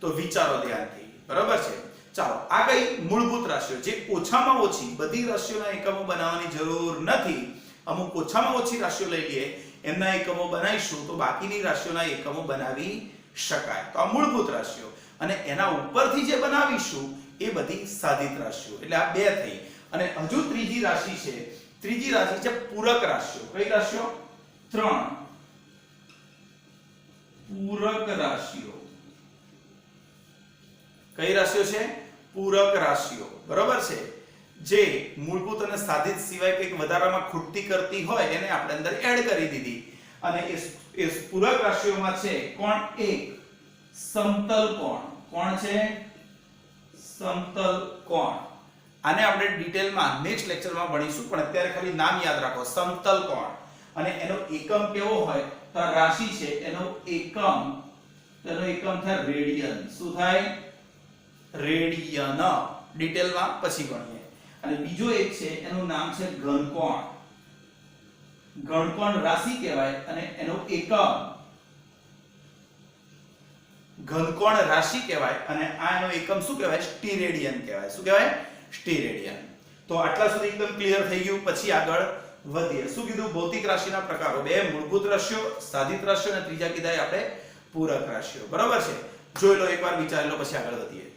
તો વિચારો ધ્યાનથી. બરાબર છે? ચાલો આ કઈ મૂળભૂત રાશિઓ જે ઓછામાં ઓછી, બધી રાશિઓના એકમો બનાવવાની જરૂર નથી, અમુક ઓછામાં ઓછી રાશિઓ લઈ લઈએ એમના એકમો બનાવીશું તો બાકીની રાશિઓના એકમો બનાવી શકાય. તો આ મૂળભૂત રાશિઓ. અને એના ઉપરથી જે બનાવીશું એ બધી સાધિત રાશિઓ. એટલે આ બે થઈ. અને હજુ ત્રીજી રાશિ છે. ત્રીજી રાશિ છે પૂરક રાશિઓ. કઈ રાશિઓ? 3 પૂરક રાશિઓ. કઈ રાશિઓ છે? પૂરક રાશિઓ. બરોબર છે? જે મૂળભૂત અને સાધિત સિવાય કંઈક વધારામાં ખૂટતી કરતી હોય એને આપણે અંદર એડ કરી દીધી. અને એ પૂરક રાશિઓમાં છે કોણ? એક સમતલ કોણ. કોણ છે? સમતલ કોણ. આને આપણે ડિટેલમાં નેક્સ્ટ લેક્ચરમાં ભણીશું, પણ અત્યારે ખાલી નામ યાદ રાખો, સમતલ કોણ. અને એનો એકમ કેવો હોય? તો આ રાશિ છે એનો એકમ થાય રેડિયન. શું થાય? રેડિયન. ડિટેલમાં પછી ભણીએ. અને બીજો એક છે એનું નામ છે ઘનકોણ. ઘનકોણ રાશિ કહેવાય અને એનો એકમ ઘનકોણ રાશિ કહેવાય અને આ એનો એકમ શું કહેવાય? સ્ટીરેડિયન કહેવાય. શું કહેવાય? સ્ટીરેડિયન. તો આટલા સુધી એકદમ ક્લિયર થઈ ગયું. પછી આગળ વધીએ. શું કીધું? ભૌતિક રાશિના પ્રકારો. બે મૂળભૂત રાશિઓ, સાધિત રાશિઓ અને ત્રીજા કીધા આપણે પૂરક રાશિઓ. બરાબર છે? જોઈ લો, એકવાર વિચારી લો, પછી આગળ વધીએ.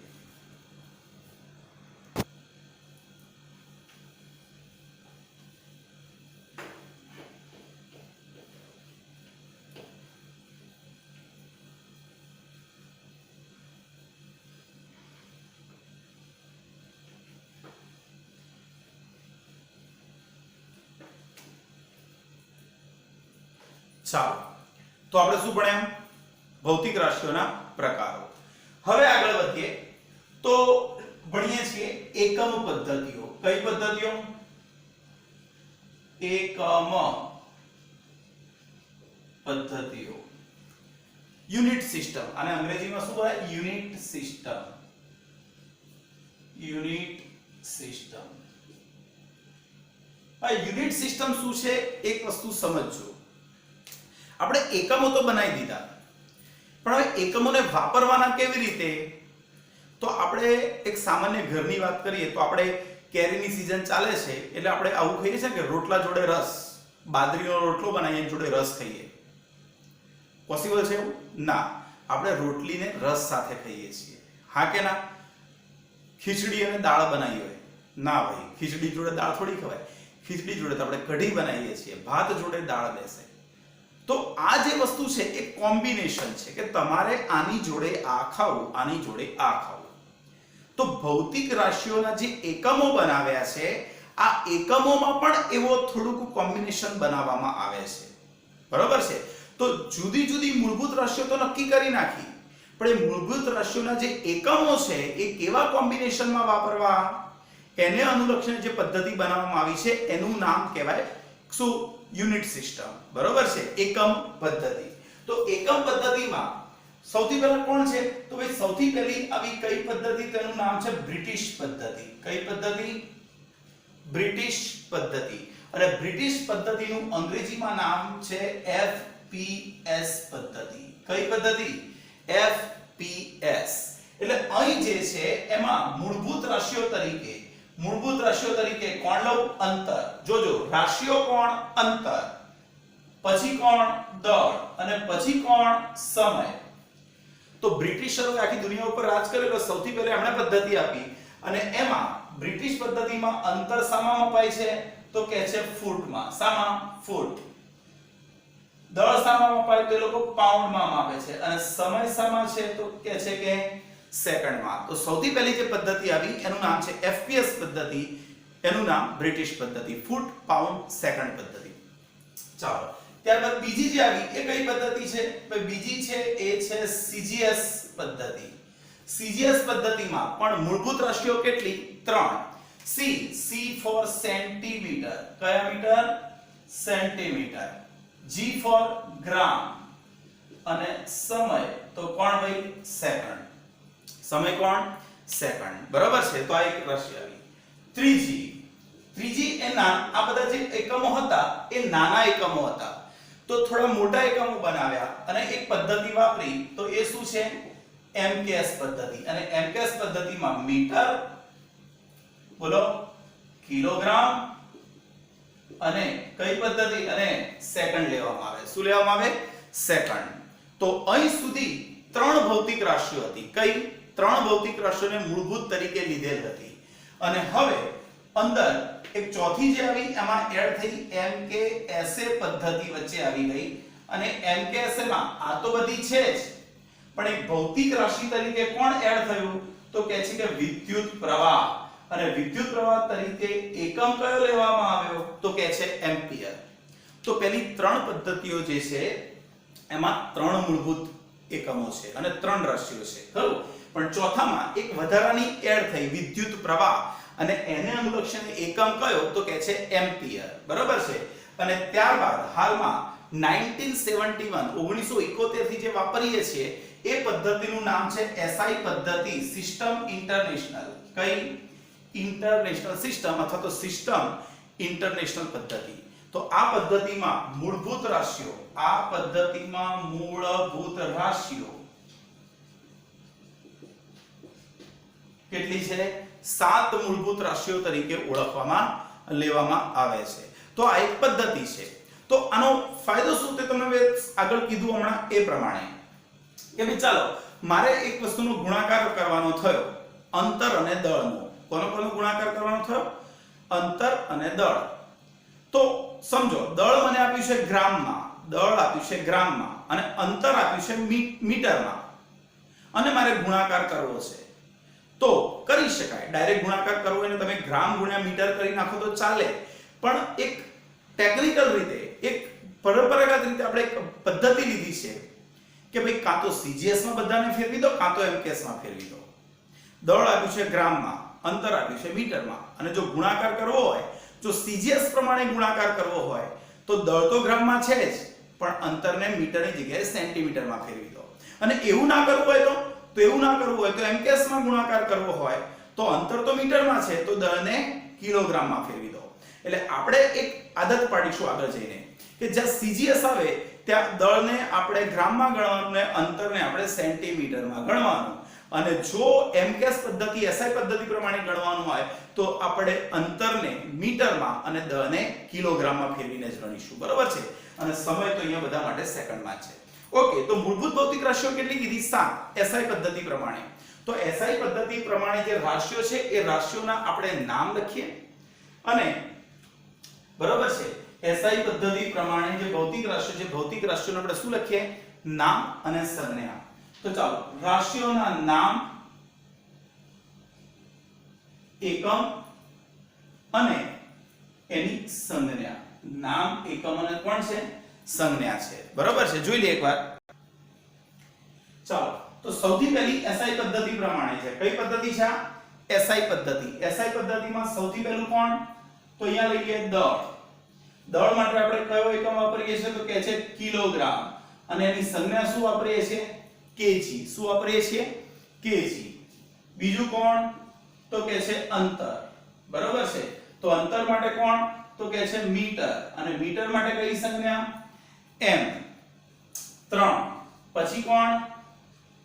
ચાલો તો આપણે શું ભણ્યા? ભૌતિક રાશિઓના પ્રકારો. હવે આગળ વધીએ તો ભણીએ છીએ એકમ પદ્ધતિઓ. કઈ પદ્ધતિઓ? એકમ પદ્ધતિઓ. Unit system. અને અંગ્રેજીમાં શું બોલાય? Unit system. Unit system. આ યુનિટ સિસ્ટમ શું છે? એક વસ્તુ સમજજો. આપણે એકમો તો બનાવી દીધા, પણ હવે એકમોને વાપરવાના કેવી રીતે? તો આપણે એક સામાન્ય ઘરની વાત કરીએ તો આપણે કેરીની સીઝન ચાલે છે એટલે આપણે આવું ખાઈએ છીએ કે રોટલા જોડે રસ, બાજરીનો રોટલો બનાવીએ જોડે રસ ખાઈએ. પોસિબલ છે એવું? ના. આપણે રોટલીને રસ સાથે ખાઈએ છીએ. હા કે ના? ખીચડી અને દાળ બનાવી હોય? ના ભાઈ, ખીચડી જોડે દાળ થોડી ખવાય. ખીચડી જોડે તો આપણે કઢી બનાવીએ છીએ, ભાત જોડે દાળ બેસે. તો આ જે વસ્તુ છે એ કોમ્બિનેશન છે કે તમારે આની જોડે આ ખાવું, આની જોડે આ ખાવું. તો ભૌતિક રાશિઓના જે એકમો બનાવ્યા છે આ એકમોમાં પણ એવો થોડુંક કોમ્બિનેશન બનાવવામાં આવે છે. બરાબર છે? તો જુદી જુદી મૂળભૂત રાશિઓ તો નક્કી કરી નાખી, પણ એ મૂળભૂત રાશિઓના જે એકમો છે એ કેવા કોમ્બિનેશનમાં વાપરવા એને અનુલક્ષીને જે પદ્ધતિ બનાવવામાં આવી છે એનું નામ કહેવાય શું? Unit system. બરોબર છે? એકમ પદ્ધતિ. તો એકમ પદ્ધતિમાં સૌથી પહેલા કોણ છે? તો ભાઈ સૌથી પહેલી આવી કઈ પદ્ધતિ, તેનું નામ છે બ્રિટિશ પદ્ધતિ. કઈ પદ્ધતિ? બ્રિટિશ પદ્ધતિ. અને બ્રિટિશ પદ્ધતિનું અંગ્રેજીમાં નામ છે FPS પદ્ધતિ. કઈ પદ્ધતિ? FPS. એટલે અહીં જે છે એમાં મૂળભૂત રાશિઓ તરીકે કોણ લઉં? અંતર. જોજો, રાશિઓ કોણ? અંતર. પછી કોણ? દળ. અને પછી કોણ? સમય. તો બ્રિટિશરોએ આખી દુનિયા ઉપર રાજ કરેલો, સૌથી પહેલા એમણે પદ્ધતિ આપી અને એમાં બ્રિટિશ પદ્ધતિમાં અંતર શામાં મપાય છે? તો કહે છે ફૂટમાં. શામાં? ફૂટ. દળ શામાં મપાય? તો એ લોકો પાઉન્ડમાં માપે છે. અને સમય શામાં છે? તો કહે છે કે સેકન્ડમાં. તો સૌથી પહેલી જે પદ્ધતિ આવી એનું નામ છે FPS પદ્ધતિ, એનું નામ બ્રિટિશ પદ્ધતિ, ફૂટ પાઉન્ડ સેકન્ડ પદ્ધતિ. ચાલો, ત્યારબાદ બીજી જે આવી એ કઈ પદ્ધતિ છે? ભાઈ બીજી છે એ છે CGS પદ્ધતિ. CGS પદ્ધતિમાં પણ મૂળભૂત રાશિઓ કેટલી? 3. C for centimetre. કયા મીટર? સેન્ટીમીટર. G for ગ્રામ. અને સમય તો કોણ ભાઈ? સેકન્ડ. સમય કોણ? સેકન્ડ. બરાબર છે. તો આ એક રાશિ આવી. ત્રીજી એ આ બધા જે એકમો હતા એ નાના એકમો હતા, તો થોડા મોટા એકમો બનાવ્યા અને એક પદ્ધતિ વાપરી. તો એ શું છે? MKS પદ્ધતિ. અને MKS પદ્ધતિમાં મીટર, બોલો, કિલોગ્રામ અને કઈ પદ્ધતિ? અને સેકન્ડ લેવામાં આવે. શું લેવામાં આવે? સેકન્ડ. તો અહીં સુધી 3 ભૌતિક રાશિઓ હતી. કઈ? 3 ભૌતિક રાશિઓને મૂળભૂત તરીકે લીધેલ હતી. અને હવે અંદર એક ચોથી જે આવી એમાં એડ થઈ MKSA પદ્ધતિ વચ્ચે આવી ગઈ. અને MKSA માં આ તો બધી છે જ, પણ એક ભૌતિક રાશિ તરીકે કોણ એડ થયું? તો કહે છે કે વિદ્યુત પ્રવાહ. અને વિદ્યુત પ્રવાહ તરીકે એકમ કયો લેવામાં આવ્યો? તો કહે છે એમ્પિયર. તો પહેલી 3 પદ્ધતિઓ જે છે એમાં 3 મૂળભૂત એકમો છે અને 3 રાશિઓ છે, ખરું? પણ ચોથામાં એક વધારાની એડ થઈ, વિદ્યુત પ્રવાહ, અને એને અનુલક્ષીને એકમ કયો? તો કહે છે એમ્પિયર. બરાબર છે. અને ત્યારબાદ હાલમાં 1971 થી જે વાપરીએ છીએ એ પદ્ધતિનું નામ છે SI પદ્ધતિ, સિસ્ટમ ઇન્ટરનેશનલ. કઈ? ઇન્ટરનેશનલ સિસ્ટમ અથવા તો સિસ્ટમ ઇન્ટરનેશનલ પદ્ધતિ. તો આ પદ્ધતિમાં મૂળભૂત રાશિઓ કેટલી છે? 7 મૂળભૂત રાશિઓ તરીકે ઓળખવામાં લેવામાં આવે છે. તો આ એક પદ્ધતિ છે. તો આનો ફાયદો શું તે તમને આગળ કીધું હમણાં એ પ્રમાણે કે ભાઈ ચાલો મારે એક વસ્તુનો ગુણાકાર કરવાનો થયો, અંતર અને દળનો. કોનો ગુણાકાર કરવાનો થયો? અંતર અને દળ. તો સમજો, દળ મને આપ્યું છે ગ્રામમાં, અને અંતર આપ્યું છે મીટરમાં, અને મારે ગુણાકાર કરવો છે. તો કરી શકાય. ડાયરેક્ટ ગુણાકાર કરવો હોય ને તમે ગ્રામ ગુણ્યા મીટર કરી નાખો તો ચાલે, પણ એક ટેકનિકલ રીતે, એક પરંપરાગત રીતે આપણે એક પદ્ધતિ લીધી છે કે ભાઈ કાં તો CGS માં બધાને ફેરવી દો, કાં તો MKS માં ફેરવી દો. દળ આપ્યું છે ગ્રામમાં, અંતર આપ્યું છે મીટરમાં, અને જો ગુણાકાર કરવો હોય, જો CGS પ્રમાણે ગુણાકાર કરવો હોય તો દળ તો ગ્રામમાં છે જ, પણ અંતરને મીટરની જગ્યાએ સેન્ટીમીટરમાં ફેરવી દો. અને એવું ના કરવું હોય તો MKS માં ગુણાકાર કરવો હોય તો અંતર તો મીટરમાં છે, તો દળને કિલોગ્રામમાં ફેરવી દો. એટલે આપણે એક આદત પાડીશું આગળ જઈને કે જ્યાં CGS આવે ત્યાં દળને આપણે ગ્રામમાં ગણવાનું ને અંતરને આપણે સેન્ટીમીટરમાં ગણવાનું. અને જો MKS પદ્ધતિ, SI પદ્ધતિ પ્રમાણે ગણવાનું હોય તો આપણે અંતરને મીટરમાં અને દળને કિલોગ્રામમાં ફેરવીને જ ગણીશું. બરાબર છે. અને સમય તો અહીંયા બધા માટે સેકન્ડમાં છે. ઓકે, તો મૂળભૂત ભૌતિક રાશિઓ કેટલી કીધી? 7 SI પદ્ધતિ પ્રમાણે. તો SI પદ્ધતિ પ્રમાણે જે રાશિઓ છે એ રાશિઓના આપણે નામ લખીએ. અને બરાબર છે, SI પદ્ધતિ પ્રમાણે જે ભૌતિક રાશિઓને આપણે શું લખીએ? નામ અને સંજ્ઞા. તો ચાલો, રાશિઓના નામ, એકમ અને એની સંજ્ઞા. નામ, એકમ અને કોણ છે? સંજ્ઞા છે. બરાબર છે. જોઈ લઈએ એકવાર. ચાલો, તો સૌથી પહેલી SI પદ્ધતિ પ્રમાણે છે. કઈ પદ્ધતિ છે આ? SI પદ્ધતિ. SI પદ્ધતિમાં સૌથી પહેલું કોણ? તો અહીંયા લઈએ દળ. દળ માટે આપણે કયો એકમ વાપરીએ છીએ? તો કહે છે કિલોગ્રામ. અને એની સંજ્ઞા શું વાપરીએ છીએ? kg. શું વાપરીએ છીએ? kg. બીજું કોણ? તો કે છે અંતર. બરોબર છે. તો અંતર માટે કોણ? તો કે છે મીટર. અને મીટર માટે કઈ સંજ્ઞા? m. 3. પછી કોણ?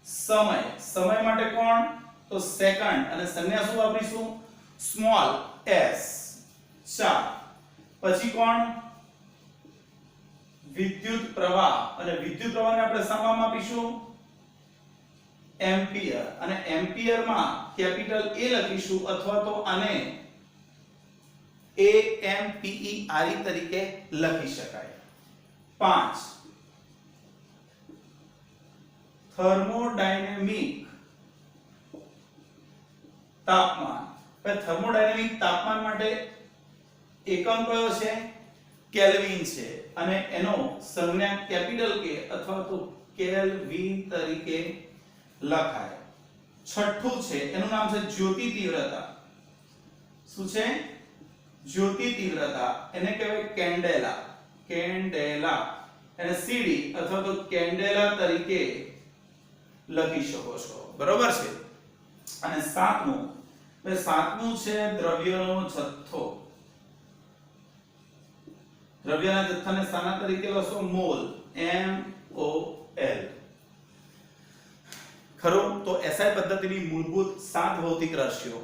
સમય. સમય માટે કોણ? તો સેકન્ડ. અને સંજ્ઞા શું વાપરીશું? Small s. 4. પછી કોણ? વિદ્યુત પ્રવાહ. અને વિદ્યુત પ્રવાહને આપણે શામાં માપીશું? એમ્પિયર. અને એમ્પિયર માં કેપિટલ A લખીશું અથવા તો આને AMPER તરીકે લખી શકાય. 5. થર્મોડાયનેમિક તાપમાન. હવે થર્મોડાયનેમિક તાપમાન માટે એકમ કયો છે? કેલ્વિન છે. અને એનો સંજ્ઞા કેપિટલ K અથવા તો કેલ્વિન તરીકે લખાય. છઠ્ઠું છે એનું નામ છે જ્યોતિ તીવ્રતા. શું છે? જ્યોતિ તીવ્રતા. એને કહેવાય કેન્ડેલા. કેન્ડેલા. એને CD અથવા તો કેન્ડેલા તરીકે લખી શકો છો. બરોબર છે. અને સાતમું છે દ્રવ્યનો જથ્થો. દ્રવ્યના જથ્થાને શાના તરીકે લખશો? મોલ. MOL. ખરું? તો SI પદ્ધતિની મૂળભૂત 7 ભૌતિક રાશિઓ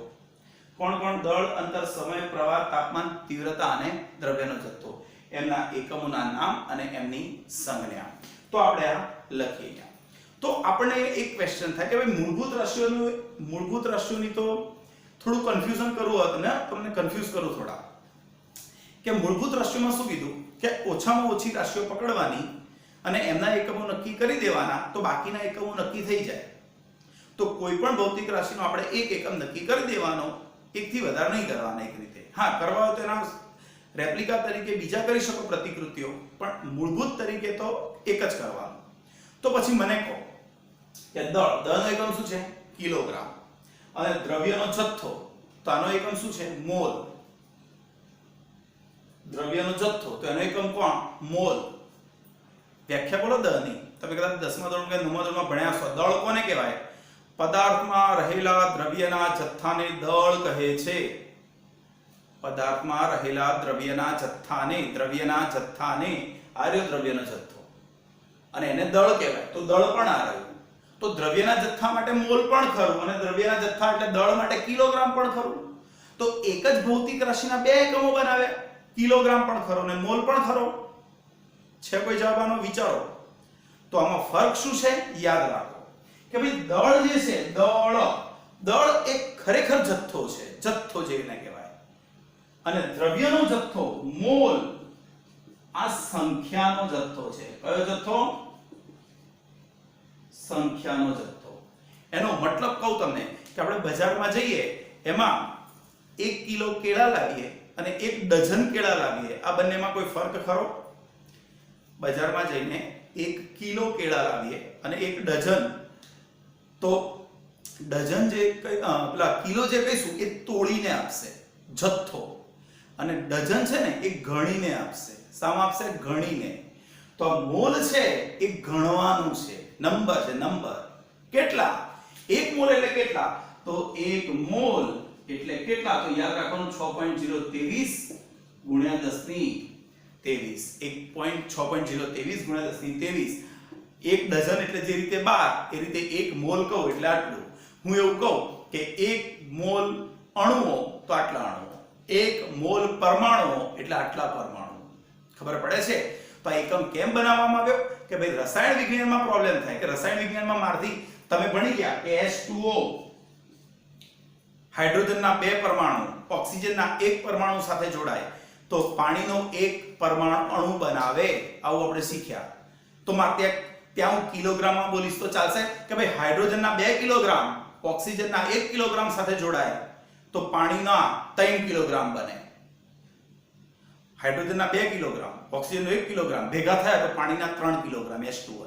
કોણ કોણ? દળ, અંતર, સમય, પ્રવાહ, તાપમાન, તીવ્રતા અને દ્રવ્યનો જથ્થો. એમના એકમોના નામ અને એમની સંજ્ઞા. તો આપણે આ લખીએ. તો આપણને એક ક્વેશ્ચન થાય કે ભાઈ મૂળભૂત રાશિઓની તો થોડું કન્ફ્યુઝન કરવું હતું ને, તમને કન્ફ્યુઝ કરું થોડા કે મૂળભૂત રાશિઓમાં શું કીધું કે ઓછામાં ઓછી રાશિઓ પકડવાની અને એમના એકમો નક્કી કરી દેવાના, તો બાકીના એકમો નક્કી થઈ જાય. તો કોઈ પણ ભૌતિક રાશિનો આપણે એક એકમ નક્કી કરી દેવાનો, એકથી વધારે નહીં કરવાના એક રીતે. હા, કરવા હોય તો એના રેપ્લિકા તરીકે બીજા કરી શકો પ્રતિકૃતિઓ, પણ મૂળભૂત તરીકે તો એક જ કરવાનું. તો પછી મને કહો કે દળનો એકમ શું છે? કિલોગ્રામ. અને દ્રવ્યનો જથ્થો, તો આનો એકમ શું છે? મોલ. દ્રવ્યનો જથ્થો, તો એનો એકમ કોણ? મોલ. વ્યાખ્યા બોલો દળની. તમે કદાચ 10મા ધોરણ કે 9મા ધોરણમાં ભણ્યા છો. દળ કોને કહેવાય? પદાર્થમાં રહેલા દ્રવ્યના જથ્થાને દળ કહે છે. પદાર્થમાં રહેલા દ્રવ્યના જથ્થાને આર્ય દ્રવ્યનો જથ્થો, અને એને દળ કહેવાય. તો દળ પણ આ રહ્યું. તો દ્રવ્યના જથ્થા માટે મોલ પણ ખરું, અને દ્રવ્યના જથ્થા એટલે દળ માટે કિલોગ્રામ પણ ખરું. તો એક જ ભૌતિક રાશિના બે એકમો બનાવ્યા, કિલોગ્રામ પણ ખરો અને મોલ પણ ખરો. છે કોઈ જવાબ આનો? વિચારો. તો આમાં ફરક શું છે? યાદ રાખો કે ભાઈ દળ જે છે, દળ એક ખરેખર જથ્થો છે, જથ્થો જેને કહેવાય. અને દ્રવ્યનો જથ્થો મોલ આ સંખ્યાનો જથ્થો છે. કયો જથ્થો? સંખ્યાનો જથ્થો. એનો મતલબ કહું તમને કે આપણે બજારમાં જઈએ, એમાં 1 કિલો કેળા લાવીએ અને 1 ડઝન કેળા લાવીએ, આ બંનેમાં કોઈ ફરક ખરો? બજારમાં જઈને 1 કિલો કેળા લાવીએ અને 1 ડઝન, તો ડઝન જે પેલા કિલો જે કહીશું એ તોડીને આપશે જથ્થો, અને ડઝન છે ને એ ગણીને આપશે. સામ આપશે? ગણીને. તો આ મોલ છે એ ગણવાનું છે, નંબર છે, નંબર. કેટલા? 1 મોલ એટલે કેટલા? તો 1 મોલ એટલે કેટલા? તો યાદ રાખવાનું 6.023 ગુણ્યા 1023. 6.023 ગુણ્યા 1023. 1 ડઝન એટલે જે રીતે 12, એ રીતે 1 મોલ કહું એટલે આટલું. હું એવું કહું કે 1 મોલ અણુઓ તો આટલા અણુઓ, 1 મોલ પરમાણુઓ એટલે આટલા પરમાણુ. ખબર પડે છે? તો આ એકમ કેમ બનાવવામાં આવ્યો કે ભાઈ રસાયણ વિજ્ઞાનમાં પ્રોબ્લેમ થાય કે રસાયણ વિજ્ઞાનમાં મારથી તમે ભણી ગયા કે H2O હાઇડ્રોજનના 2 પરમાણુ ઓક્સિજનના 1 પરમાણુ સાથે જોડાય તો પાણીનો 1 પરમાણુ અણુ બનાવે. આવું આપણે શીખ્યા. તો મારે ત્યાં હું કિલોગ્રામમાં બોલીશ તો ચાલશે કે ભાઈ હાઇડ્રોજનના 2 કિલોગ્રામ ઓક્સિજનના 1 કિલોગ્રામ સાથે જોડાય તો પાણીના 3 કિલોગ્રામ બને. હાઇડ્રોજનના 2 કિલોગ્રામ ઓક્સિજનનો 1 કિલોગ્રામ ભેગા થયા તો પાણીના 3 કિલોગ્રામ H2O.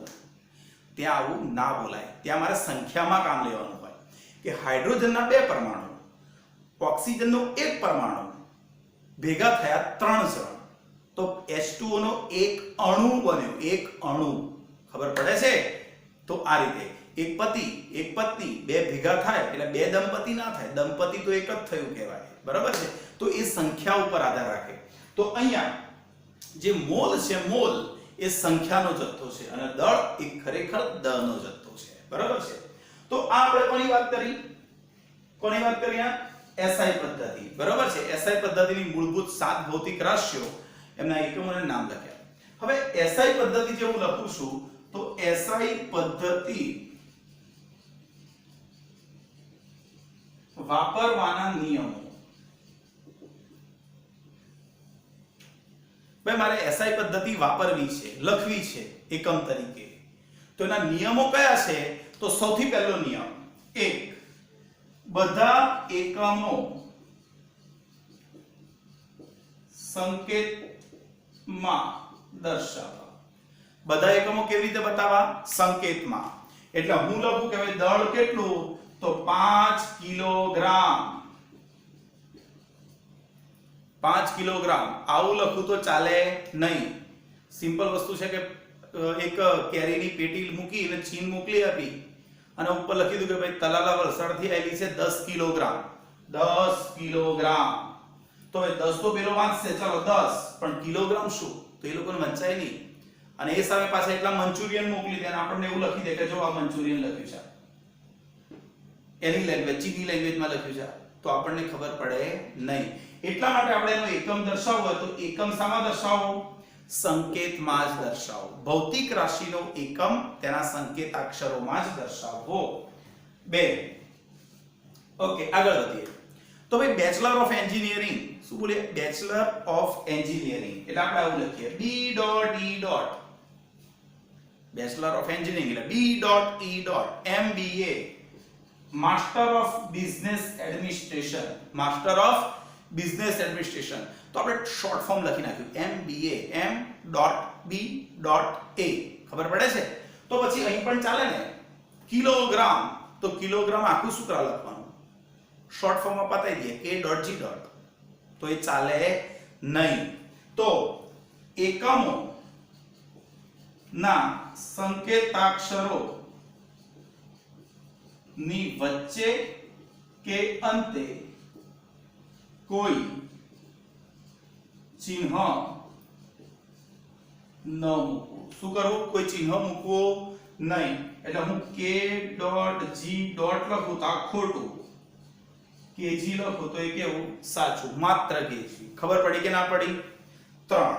ત્યાં આવું ના બોલાય. ત્યાં મારે સંખ્યામાં કામ લેવાનું હોય કે હાઇડ્રોજનના 2 પરમાણુ ઓક્સિજનનો 1 પરમાણુ ભેગા થયા 3 જણ, તો H2O નો 1 અણુ બન્યો. 1 અણુ. ખબર પડે છે? તો આ રીતે એક પતિ એક પત્ની બે ભેગા થાય એટલે બે દંપતી ના થાય, દંપતી તો એક જ થયું કહેવાય, બરાબર છે? તો એ સંખ્યા ઉપર આધાર રાખે. તો અહીંયા જે મોલ છે, મોલ એ સંખ્યાનો જથ્થો છે અને દળ એ ખરેખર દળનો જથ્થો છે, બરાબર છે? તો આ આપણે કોની વાત કરી? કોની વાત કરી? આ એસઆઈ પદ્ધતિ, બરાબર છે? એસઆઈ પદ્ધતિની મૂળભૂત 7 ભૌતિક રાશિઓ, એમના એકમોને નામ લખ્યા. હવે એસઆઈ પદ્ધતિ જે હું લખું છું, તો એસઆઈ પદ્ધતિ વાપરવાના નિયમો. ભાઈ મારે એસઆઈ પદ્ધતિ વાપરવી છે, લખવી છે એકમ તરીકે, તો એના નિયમો કયા છે? તો સૌથી પહેલો નિયમ, એક, બધા એકમો સંકેતમાં દર્શાવવા. બધા એકમો કેવી રીતે બતાવવા? સંકેતમાં. એટલે હું લખું કે ભાઈ દળ કેટલું? તો 5 કિલોગ્રામ. 5 કિલોગ્રામ આવું લખું તો ચાલે નહીં. સિમ્પલ વસ્તુ છે કે એક કેરીની પેટી મૂકી અને ચીન મોકલી આપી અને ઉપર લખી દીધું કે ભાઈ તલાલા વલસાડથી આવેલી છે 10 કિલોગ્રામ. 10 કિલોગ્રામ. તો હવે 10 તો પેલો વાંચશે, ચાલો 10, પણ કિલોગ્રામ શું? તો એ લોકોને વંચાય નહીં. અને એ સામે પાછા એટલા મંચુરિયન મોકલી દે અને આપણને એવું લખી દે કે જો આ મંચુરિયન લખ્યું છે, એની લેંગ્વેજ ચીની લેંગ્વેજમાં લખ્યું છે, તો આપણને ખબર પડે નહીં. એટલા માટે આપણે એનો એકમ દર્શાવવો હોય તો એકમ શામાં દર્શાવો? સંકેતમાં જ દર્શાવો. ભૌતિક રાશિનો એકમ તેના સંકેતાક્ષરોમાં જ દર્શાવવો. 2. ઓકે, આગળ વધીએ. તો ભાઈ બેચલર ઓફ એન્જિનિયરિંગ, શું બોલીએ? બેચલર ઓફ એન્જિનિયરિંગ એટલે આપણે આવું લખીએ B.E. બેચલર ઓફ એન્જિનિયરિંગ એટલે B.E. MBA master of business administration. Master of business administration તો આપણે શોર્ટ ફોર્મ લખી નાખ્યું MBA M.B.A. ખબર પડે છે? તો પછી અહીં પણ ચાલે ને. કિલોગ્રામ તો કિલોગ્રામ આખું શું કરા લખવાનું? શોર્ટ ફોર્મમાં પતાઈ દઈએ K.G. તો એ ચાલે નહીં. તો એકમો ના સંકેતાક્ષરો ની વચ્ચે કે અંતે કોઈ ચિહ્ન ન મૂકવું. શું કરવું? કોઈ ચિહ્ન મૂકવો નહીં. એટલે હું K.G. લખું તો આ ખોટું, kg લખો તો એ કેવું? સાચું, માત્ર kg. ખબર પડી કે ના પડી? 3.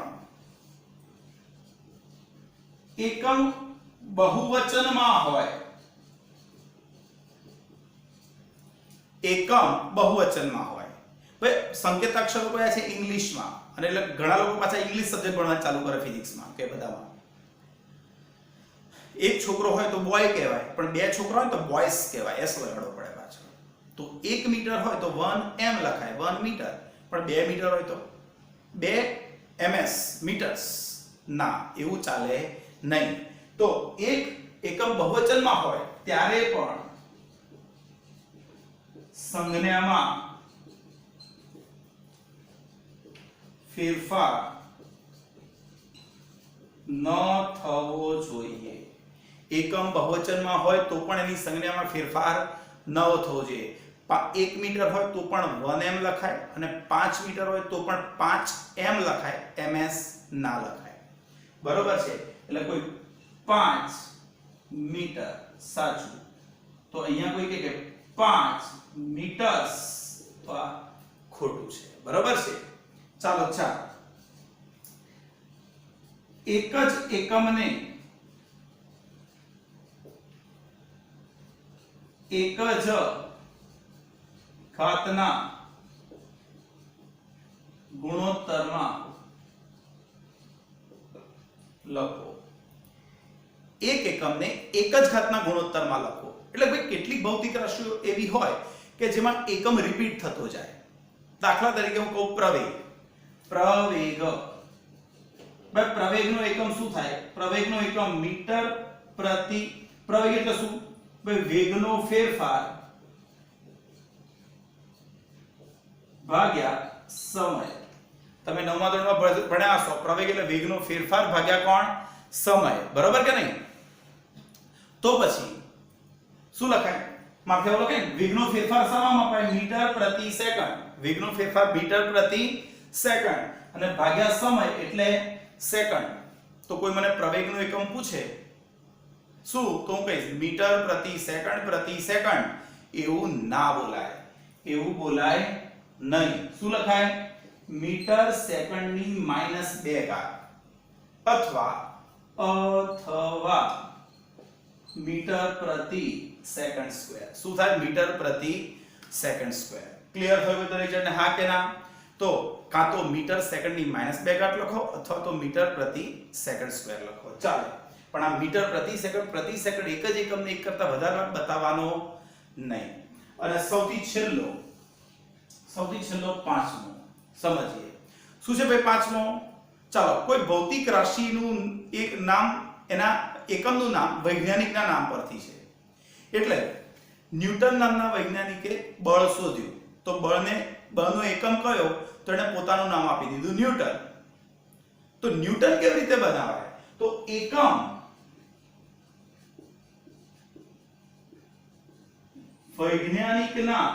એકમ બહુવચનમાં હોય. એકમ બહુવચનમાં હોય. ભાઈ સંકેતાક્ષરો કયા છે? ઇંગ્લિશમાં. અને એટલે ઘણા લોકો પાછા ઇંગ્લિશ સબ્જેક્ટ ભણવા ચાલુ કરે ફિઝિક્સમાં કે બધામાં. એક છોકરો હોય તો બોય કહેવાય, પણ બે છોકરા હોય તો બોયસ કહેવાય, એસ લગાડવો પડે પાછળ. તો 1 મીટર હોય તો 1 m લખાય, 1 મીટર. પણ 2 મીટર હોય તો 2 ms મીટર્સ. ના, એવું ચાલે નહીં. તો એક એકમ બહુવચનમાં હોય ત્યારે પણ સંજ્ઞામાં ફેરફાર ન થવો જોઈએ. એકમ બહુવચનમાં હોય તો પણ એની સંજ્ઞામાં ફેરફાર ન થવો જોઈએ. 1 મીટર હોય તો પણ 1 m લખાય અને 5 મીટર હોય તો પણ 5 m લખાય, ms ના લખાય. બરોબર છે? એટલે કોઈ 5 મીટર સાચું, તો અહીંયા કોઈ કે 5 મીટર્સ, તો આ ખોટું છે. બરોબર છે? ચાલો એક જ એકમને એક જ ઘાતના ગુણોત્તરમાં લખો. એક એકમને એક જ ઘાતના ગુણોત્તરમાં લખો. એટલે ભાઈ કેટલીક ભૌતિક રાશિઓ એવી હોય કે જેમાં એકમ રિપીટ થતો જાય. દાખલા તરીકે હું કહું પ્રવેગ. ભાઈ પ્રવેગનો એકમ શું થાય? પ્રવેગનો એકમ મીટર પ્રતિ. પ્રવેગ એટલે શું? ભાઈ વેગનો ફેરફાર ભાગ્યા સમય. તમે 9મા ધોરણમાં ભણ્યા હશો. પ્રવેગ એટલે વેગનો ફેરફાર ભાગ્યા કોણ? સમય. બરોબર કે નહીં? તો પછી શું લખાય? માથે એવું લખાય ને, વેગનો ફેરફાર શામાં મપાય? મીટર પ્રતિ સેકન્ડ. વેગનો ફેરફાર મીટર પ્રતિ સેકન્ડ અને ભાગ્યા સમય એટલે સેકન્ડ. તો કોઈ મને પ્રવેગનું એકમ પૂછે શું, તો હું કહીશ મીટર પ્રતિ સેકન્ડ. એવું ના બોલાય, એવું બોલાય નહીં. શું લખાય? મીટર સેકન્ડની -2 ઘાત અથવા મીટર પ્રતિ સેકન્ડ સ્ક્વેર. શું થાય? મીટર પ્રતિ સેકન્ડ સ્ક્વેર. ક્લિયર થયું દરેક જણને? હા કે ના? તો કાં તો મીટર સેકન્ડની -2 ઘાત લખો અથવા તો મીટર પ્રતિ સેકન્ડ સ્ક્વેર લખો, ચાલે. પણ આ મીટર પ્રતિ સેકન્ડ એક જ એકમને એક કરતા વધારે બતાવવાનો નહીં. અને સૌથી છેલ્લો પાંચમો સમજીએ. શું છે ભાઈ પાંચમો? ચાલો, કોઈ ભૌતિક રાશિનું એક નામ, એના એકમનું નામ વૈજ્ઞાનિકના નામ પરથી છે. એટલે ન્યૂટન નામના વૈજ્ઞાનિકે બળ શોધ્યું, તો બળનો એકમ કયો? તો એણે પોતાનું નામ આપી દીધું ન્યૂટન. તો ન્યૂટન કેવી રીતે બનાવાય? તો એકમ વૈજ્ઞાનિકના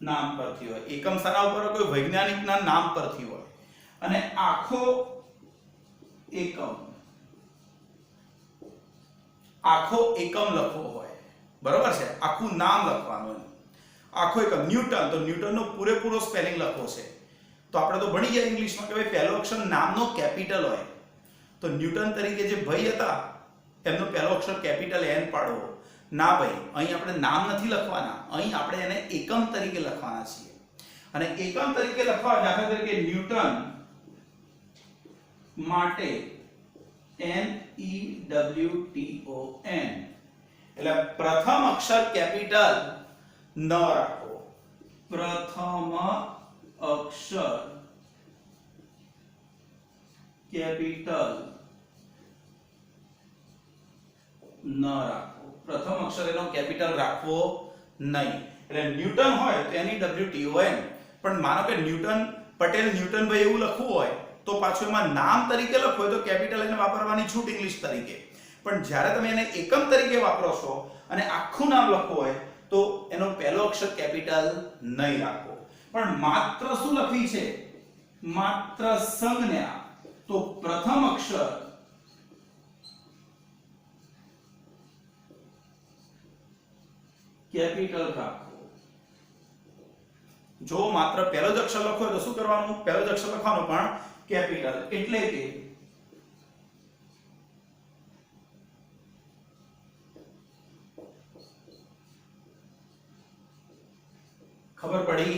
નામ પરથી હોય. એકમ શાના ઉપર? કોઈ વૈજ્ઞાનિકના નામ પરથી હોય. અને આખો એકમ લખવો હોય, બરોબર છે? આખું નામ લખવાનું, આખો એકમ ન્યૂટન. તો ન્યૂટનનો પૂરેપૂરો સ્પેલિંગ લખવો છે. તો આપણે તો ભણી ગયા ઇંગ્લિશમાં કે ભાઈ પહેલો અક્ષર નામનો કેપિટલ હોય. તો ન્યૂટન તરીકે જે ભાઈ હતા એમનો પહેલો અક્ષર કેપિટલ N પાડવો. ના ભાઈ, અહીં આપણે નામ નથી લખવાના, અહીં આપણે એને એકમ તરીકે લખવાના છીએ. અને એકમ તરીકે લખવા, દાખલા તરીકે ન્યૂટન માટે NEWTON, એટલે પ્રથમ અક્ષર કેપિટલ ન રાખો. પ્રથમ અક્ષર કેપિટલ ન રાખો. પ્રથમ અક્ષર એનો કેપિટલ રાખવો નહીં. એટલે ન્યૂટન હોય તો NEWTON. પણ માનો કે ન્યૂટન પટેલ ન્યૂટનભાઈ એવું લખવું હોય તો પાછું એમાં નામ તરીકે લખવું હોય તો કેપિટલ એને વાપરવાની છૂટ ઇંગ્લિશ તરીકે. પણ જ્યારે તમે એને એકમ તરીકે વાપરો છો અને આખું નામ લખવું હોય તો એનો પહેલો અક્ષર કેપિટલ નહીં રાખવો. પણ માત્ર શું લખવી છે? માત્ર સંજ્ઞા. તો પ્રથમ અક્ષર કેપિટલ રાખો. જો માત્ર પહેલો જ અક્ષર લખો તો શું કરવાનું? પહેલો જ અક્ષર લખવાનો પણ કેપિટલ. એટલે કે ખબર પડી?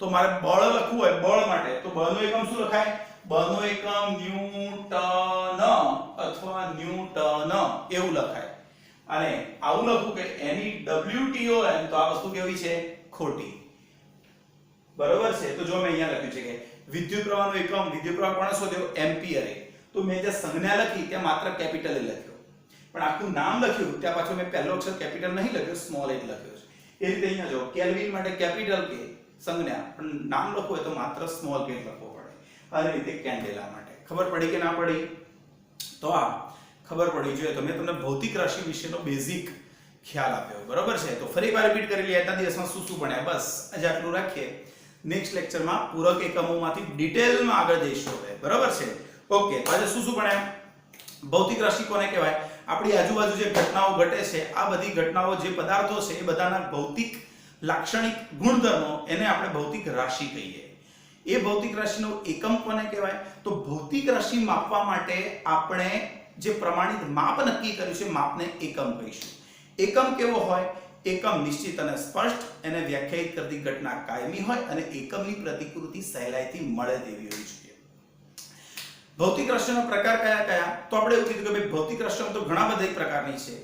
તો મારે બળ લખવું હોય, બળ માટે તો બળનો એકમ શું લખાય? બળનો એકમ ન્યૂટન અથવા ન્યૂટન એવું લખાય. અને આવું લખું કે NEWTON, તો આ વસ્તુ કેવી છે? ખોટી. બરોબર છે? તો જો મેં અહીંયા લખ્યું છે કે વિદ્યુત પ્રવાહનો એકમ, વિદ્યુત પ્રવાહ કોણે શોધ્યો? એમ્પિયરે. તો મેં જે સંજ્ઞા લખી ત્યાં માત્ર કેપિટલ એ લખ્યો, પણ આખું નામ લખ્યું ત્યાં પાછું મેં પહેલો અક્ષર કેપિટલ નહીં લખ્યો, સ્મોલ એ લખ્યો છે. એ રીતે અહીંયા જો કેલ્વિન માટે કેપિટલ કે સંજ્ઞા, પણ નામ લખવું હોય તો માત્ર સ્મોલ કે લખવો પડે. આ રીતે કેન્ડેલા માટે. ખબર પડી કે ના પડી? તો આ ખબર પડી જોઈએ. તો મેં તમને ભૌતિક રાશિ વિશેનો બેઝિક ખ્યાલ આપ્યો, બરોબર છે? તો ફરી વાર રિપીટ કરી લઈએ. આજના દિવસમાં શું શું ભણ્યા, બસ આજે આટલું રાખીએ. નેક્સ્ટ લેક્ચરમાં પૂરક એકમોમાંથી ડિટેલમાં આગળ જઈશું હવે, બરોબર છે? ઓકે, તો આજે શું શું ભણ્યા? ભૌતિક રાશિ કોને કહેવાય? આપણી આજુબાજુ જે ઘટનાઓ ઘટે છે, આ બધી ઘટનાઓ, જે પદાર્થો છે, એ બધાના ભૌતિક લાક્ષણિક ગુણધર્મો, એને આપણે ભૌતિક રાશિ કહીએ. એ ભૌતિક રાશિનો એકમ કોને કહેવાય? તો ભૌતિક રાશિ માપવા માટે આપણે જે પ્રમાણિત માપ નક્કી કર્યું છે, માપને એકમ કહીશું. એકમ કેવો હોય? એકમ નિશ્ચિત અને સ્પષ્ટ, એને વ્યાખ્યાયિત કરતી ઘટના કાયમી હોય અને એકમની પ્રતિકૃતિ સહેલાઈથી મળે તેવી હોવી જોઈએ. ભૌતિક રાશિના પ્રકાર કયા કયા? તો આપણે એવું કીધું કે ભાઈ ભૌતિક રાશિઓ તો ઘણા બધા પ્રકારની છે,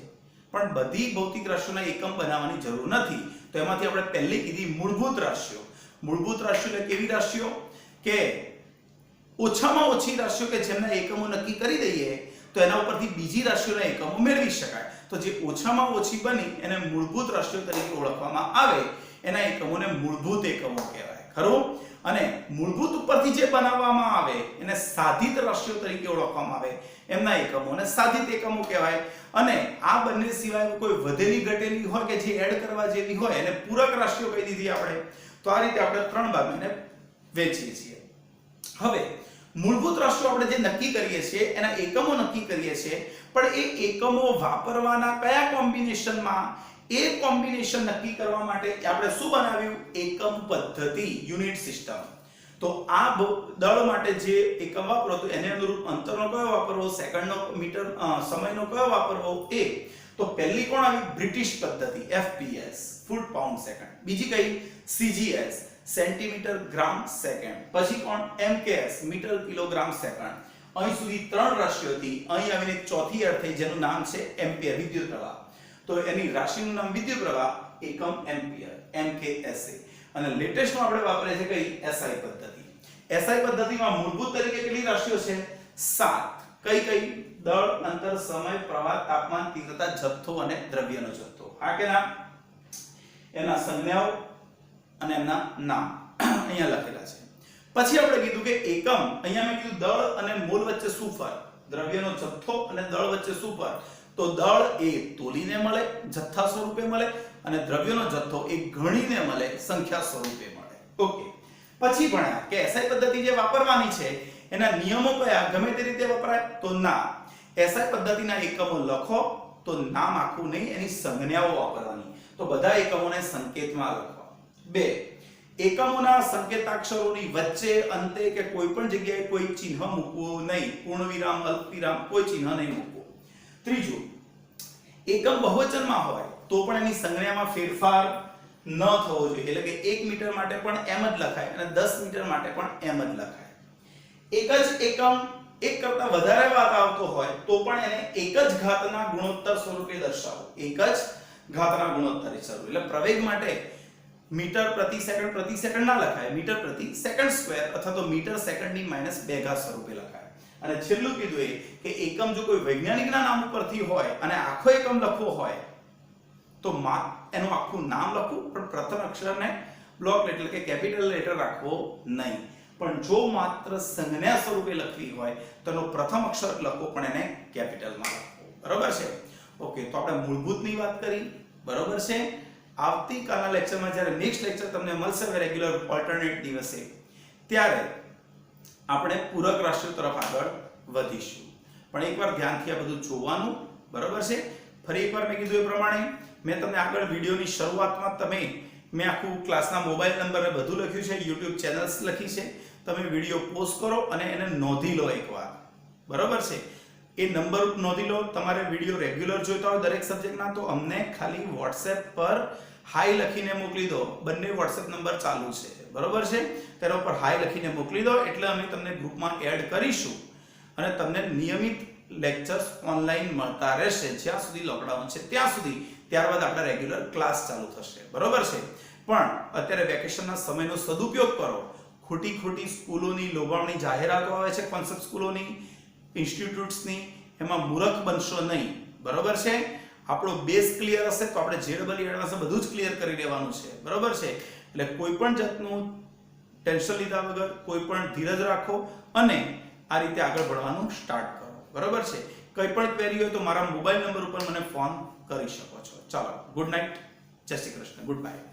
પણ બધી ભૌતિક રાશિઓના એકમ બનાવવાની જરૂર નથી. તો એમાંથી આપણે પહેલી કીધી મૂળભૂત રાશિઓ. મૂળભૂત રાશિઓ એટલે કેવી રાશિઓ કે ઓછામાં ઓછી રાશિઓ કે જેમના એકમો નક્કી કરી દઈએ તો એના ઉપરથી બીજી રાશિઓના એકમો મેળવી શકાય. તો જે ઓછામાં ઓછી બની એને મૂળભૂત રાશિઓ તરીકે ઓળખવામાં આવે, એના એકમોને મૂળભૂત એકમો કહેવાય. ખરું? અને મૂળભૂત ઉપરથી જે બનાવવામાં આવે એને સાધિત રાશિઓ તરીકે ઓળખવામાં આવે, એમના એકમોને સાધિત એકમો કહેવાય. અને આ બંને સિવાય કોઈ વધેલી ઘટેલી હોય કે જે એડ કરવા જેવી હોય એને પૂરક રાશિઓ કહી દીધી આપણે. તો આ રીતે આપણે 3 ભાગમાં એને વહેંચીએ છીએ. હવે મૂળભૂત રાશિઓ આપણે જે નક્કી કરીએ છીએ એના એકમો નક્કી કરીએ છીએ, પણ એ એકમો વાપરવાના કયા કોમ્બિનેશનમાં, એ કોમ્બિનેશન નક્કી કરવા માટે આપણે શું બનાવ્યું? એકમ પદ્ધતિ, યુનિટ સિસ્ટમ. તો આ દળ માટે જે એકમ વાપરો તો એને અનુરૂપ અંતરનો કયો વાપરવો, સેકન્ડનો, મીટર, સમયનો કયો વાપરવો એ. તો પહેલી કોણ આવી? બ્રિટિશ પદ્ધતિ, FPS, ફૂટ પાઉન્ડ સેકન્ડ. બીજી કઈ? CGS, centimetre gram second. પછી કોણ? MKS, metre kilogram second. અહીં સુધી 3 રાશિઓ હતી. અહીં આવીને ચોથી એડ થઈ જેનું નામ છે એમ્પિયર, વિદ્યુત પ્રવાહ. તો એની રાશિનું નામ વિદ્યુત પ્રવાહ, એકમ એમ્પિયર, MKSA. અને લેટેસ્ટમાં આપણે વાપરે છે કઈ? SI પદ્ધતિ. SI પદ્ધતિમાં મૂળભૂત તરીકે કેટલી રાશિઓ છે? 7. કઈ કઈ? દળ, અંતર, સમય, પ્રવાહ, તાપમાન, તીવ્રતા, જથ્થો અને દ્રવ્યનો જથ્થો. આ કે નામ? એના સંજ્ઞાઓ અને એમના નામ અહીંયા લખેલા છે. પછી આપણે કીધું કે એકમ, અહીંયા મેં કીધું દળ અને મોલ વચ્ચે શું ફરક, દ્રવ્યનો જથ્થો અને દળ વચ્ચે શું ફરક. તો દળ એ તોલીને મળે, જથ્થા સ્વરૂપે મળે, અને દ્રવ્યનો જથ્થો એ ગણીને મળે, સંખ્યા સ્વરૂપે મળે. ઓકે. પછી ભણ્યા કે SI પદ્ધતિ જે વાપરવાની છે એના નિયમો કયા? ગમે તે રીતે વપરાય? તો ના. SI પદ્ધતિના એકમો લખો તો નામ આખું નહીં, એની સંજ્ઞાઓ વાપરવાની. તો બધા એકમોને સંકેતમાં લખવા. 2. એકમોના સંકેતાક્ષરોની વચ્ચે, અંતે કે કોઈ પણ જગ્યાએ કોઈ ચિહ્ન મૂકવું નહીં. પૂર્ણ વિરામ, અલ્પ વિરામ, કોઈ ચિહ્ન નહીં મૂકવું. 3. એકમ બહુવચનમાં હોય તો પણ એની સંજ્ઞામાં ફેરફાર ન થવો જોઈએ. એટલે કે 1 મીટર માટે પણ એમ જ લખાય અને 10 મીટર માટે પણ એમ જ લખાય. એક જ એકમ એક કરતા વધારે વાર આવતો હોય તો પણ એને એક જ ઘાતના ગુણોત્તર સ્વરૂપે દર્શાવો. એક જ ઘાતના ગુણોત્તર સ્વરૂપે. એટલે પ્રવેગ માટે મીટર પ્રતિ સેકન્ડ ના લખાય, મીટર પ્રતિ સેકન્ડ સ્ક્વેર અથવા તો મીટર સેકન્ડની -2 ઘાત સ્વરૂપે લખાય. અને છેલ્લું કીધું એ કે એકમ જો કોઈ વૈજ્ઞાનિકના નામ ઉપરથી હોય અને આખો એકમ લખવો હોય તો એનું આખું નામ લખવું, પણ પ્રથમ અક્ષરને બ્લોક એટલે કે કેપિટલ લેટર રાખવો નહીં. પણ જો માત્ર સંજ્ઞા સ્વરૂપે લખવી હોય તો એનો પ્રથમ અક્ષર લખવો, પણ એને કેપિટલમાં લખવો. બરોબર છે? ઓકે. તો આપણે મૂળભૂતની વાત કરી. બરોબર છે? આવતીકાલના લેક્ચરમાં જ્યારે નેક્સ્ટ લેક્ચર તમને મળશે રેગ્યુલર ઓલ્ટરનેટ દિવસે, ત્યારે આપણે પૂરક રાશિઓ તરફ આગળ વધીશું. પણ એકવાર ધ્યાનથી આ બધું જોવાનું. બરોબર છે? ફરી એકવાર મેં કીધું એ પ્રમાણે મેં તમને આગળ વિડિયોની શરૂઆતમાં મેં આખું ક્લાસના મોબાઈલ નંબર ને બધું લખ્યું છે, YouTube ચેનલ્સ લખી છે. તમે વિડિયો પોઝ કરો અને એને નોંધી લો એકવાર. બરોબર છે? એ નંબર નોંધી લો. તમારે વિડિયો રેગ્યુલર જોઈતા હોય દરેક સબ્જેક્ટના તો અમને ખાલી WhatsApp પર હાઈ લખીને મોકલી દો. બંને WhatsApp નંબર ચાલુ છે. બરોબર છે? તેના ઉપર હાઈ લખીને મોકલી દો એટલે અમે તમને ગ્રુપમાં એડ કરીશું અને તમને નિયમિત લેક્ચર્સ ઓનલાઈન મળતા રહેશે જ્યાં સુધી લોકડાઉન છે ત્યાં સુધી. ત્યારબાદ આપણા રેગ્યુલર ક્લાસ ચાલુ થશે. બરોબર છે? પણ અત્યારે વેકેશનના સમયનો સદુપયોગ કરો. ખોટી સ્કૂલોની લોભામણી જાહેરાતો આવે છે, કોન્સેપ્ટ સ્કૂલોની, ઇન્સ્ટિટ્યૂટ્સની, એમાં મૂર્ખ બનશો નહીં. બરોબર છે? આપણો બેઝ ક્લિયર હશે તો આપણે JEE એડવાન્સ બધું જ ક્લિયર કરી લેવાનું છે. બરોબર છે? એટલે કોઈ પણ જાતનું ટેન્શન લીધા વગર, કોઈ પણ ધીરજ રાખો અને આ રીતે આગળ ભણવાનું સ્ટાર્ટ કરો. બરોબર છે? કંઈ પણ ક્વેરી હોય તો મારા મોબાઈલ નંબર ઉપર મને ફોન કરી શકો છો. ચાલો, ગુડ નાઇટ, જય શ્રી કૃષ્ણ, ગુડ બાય.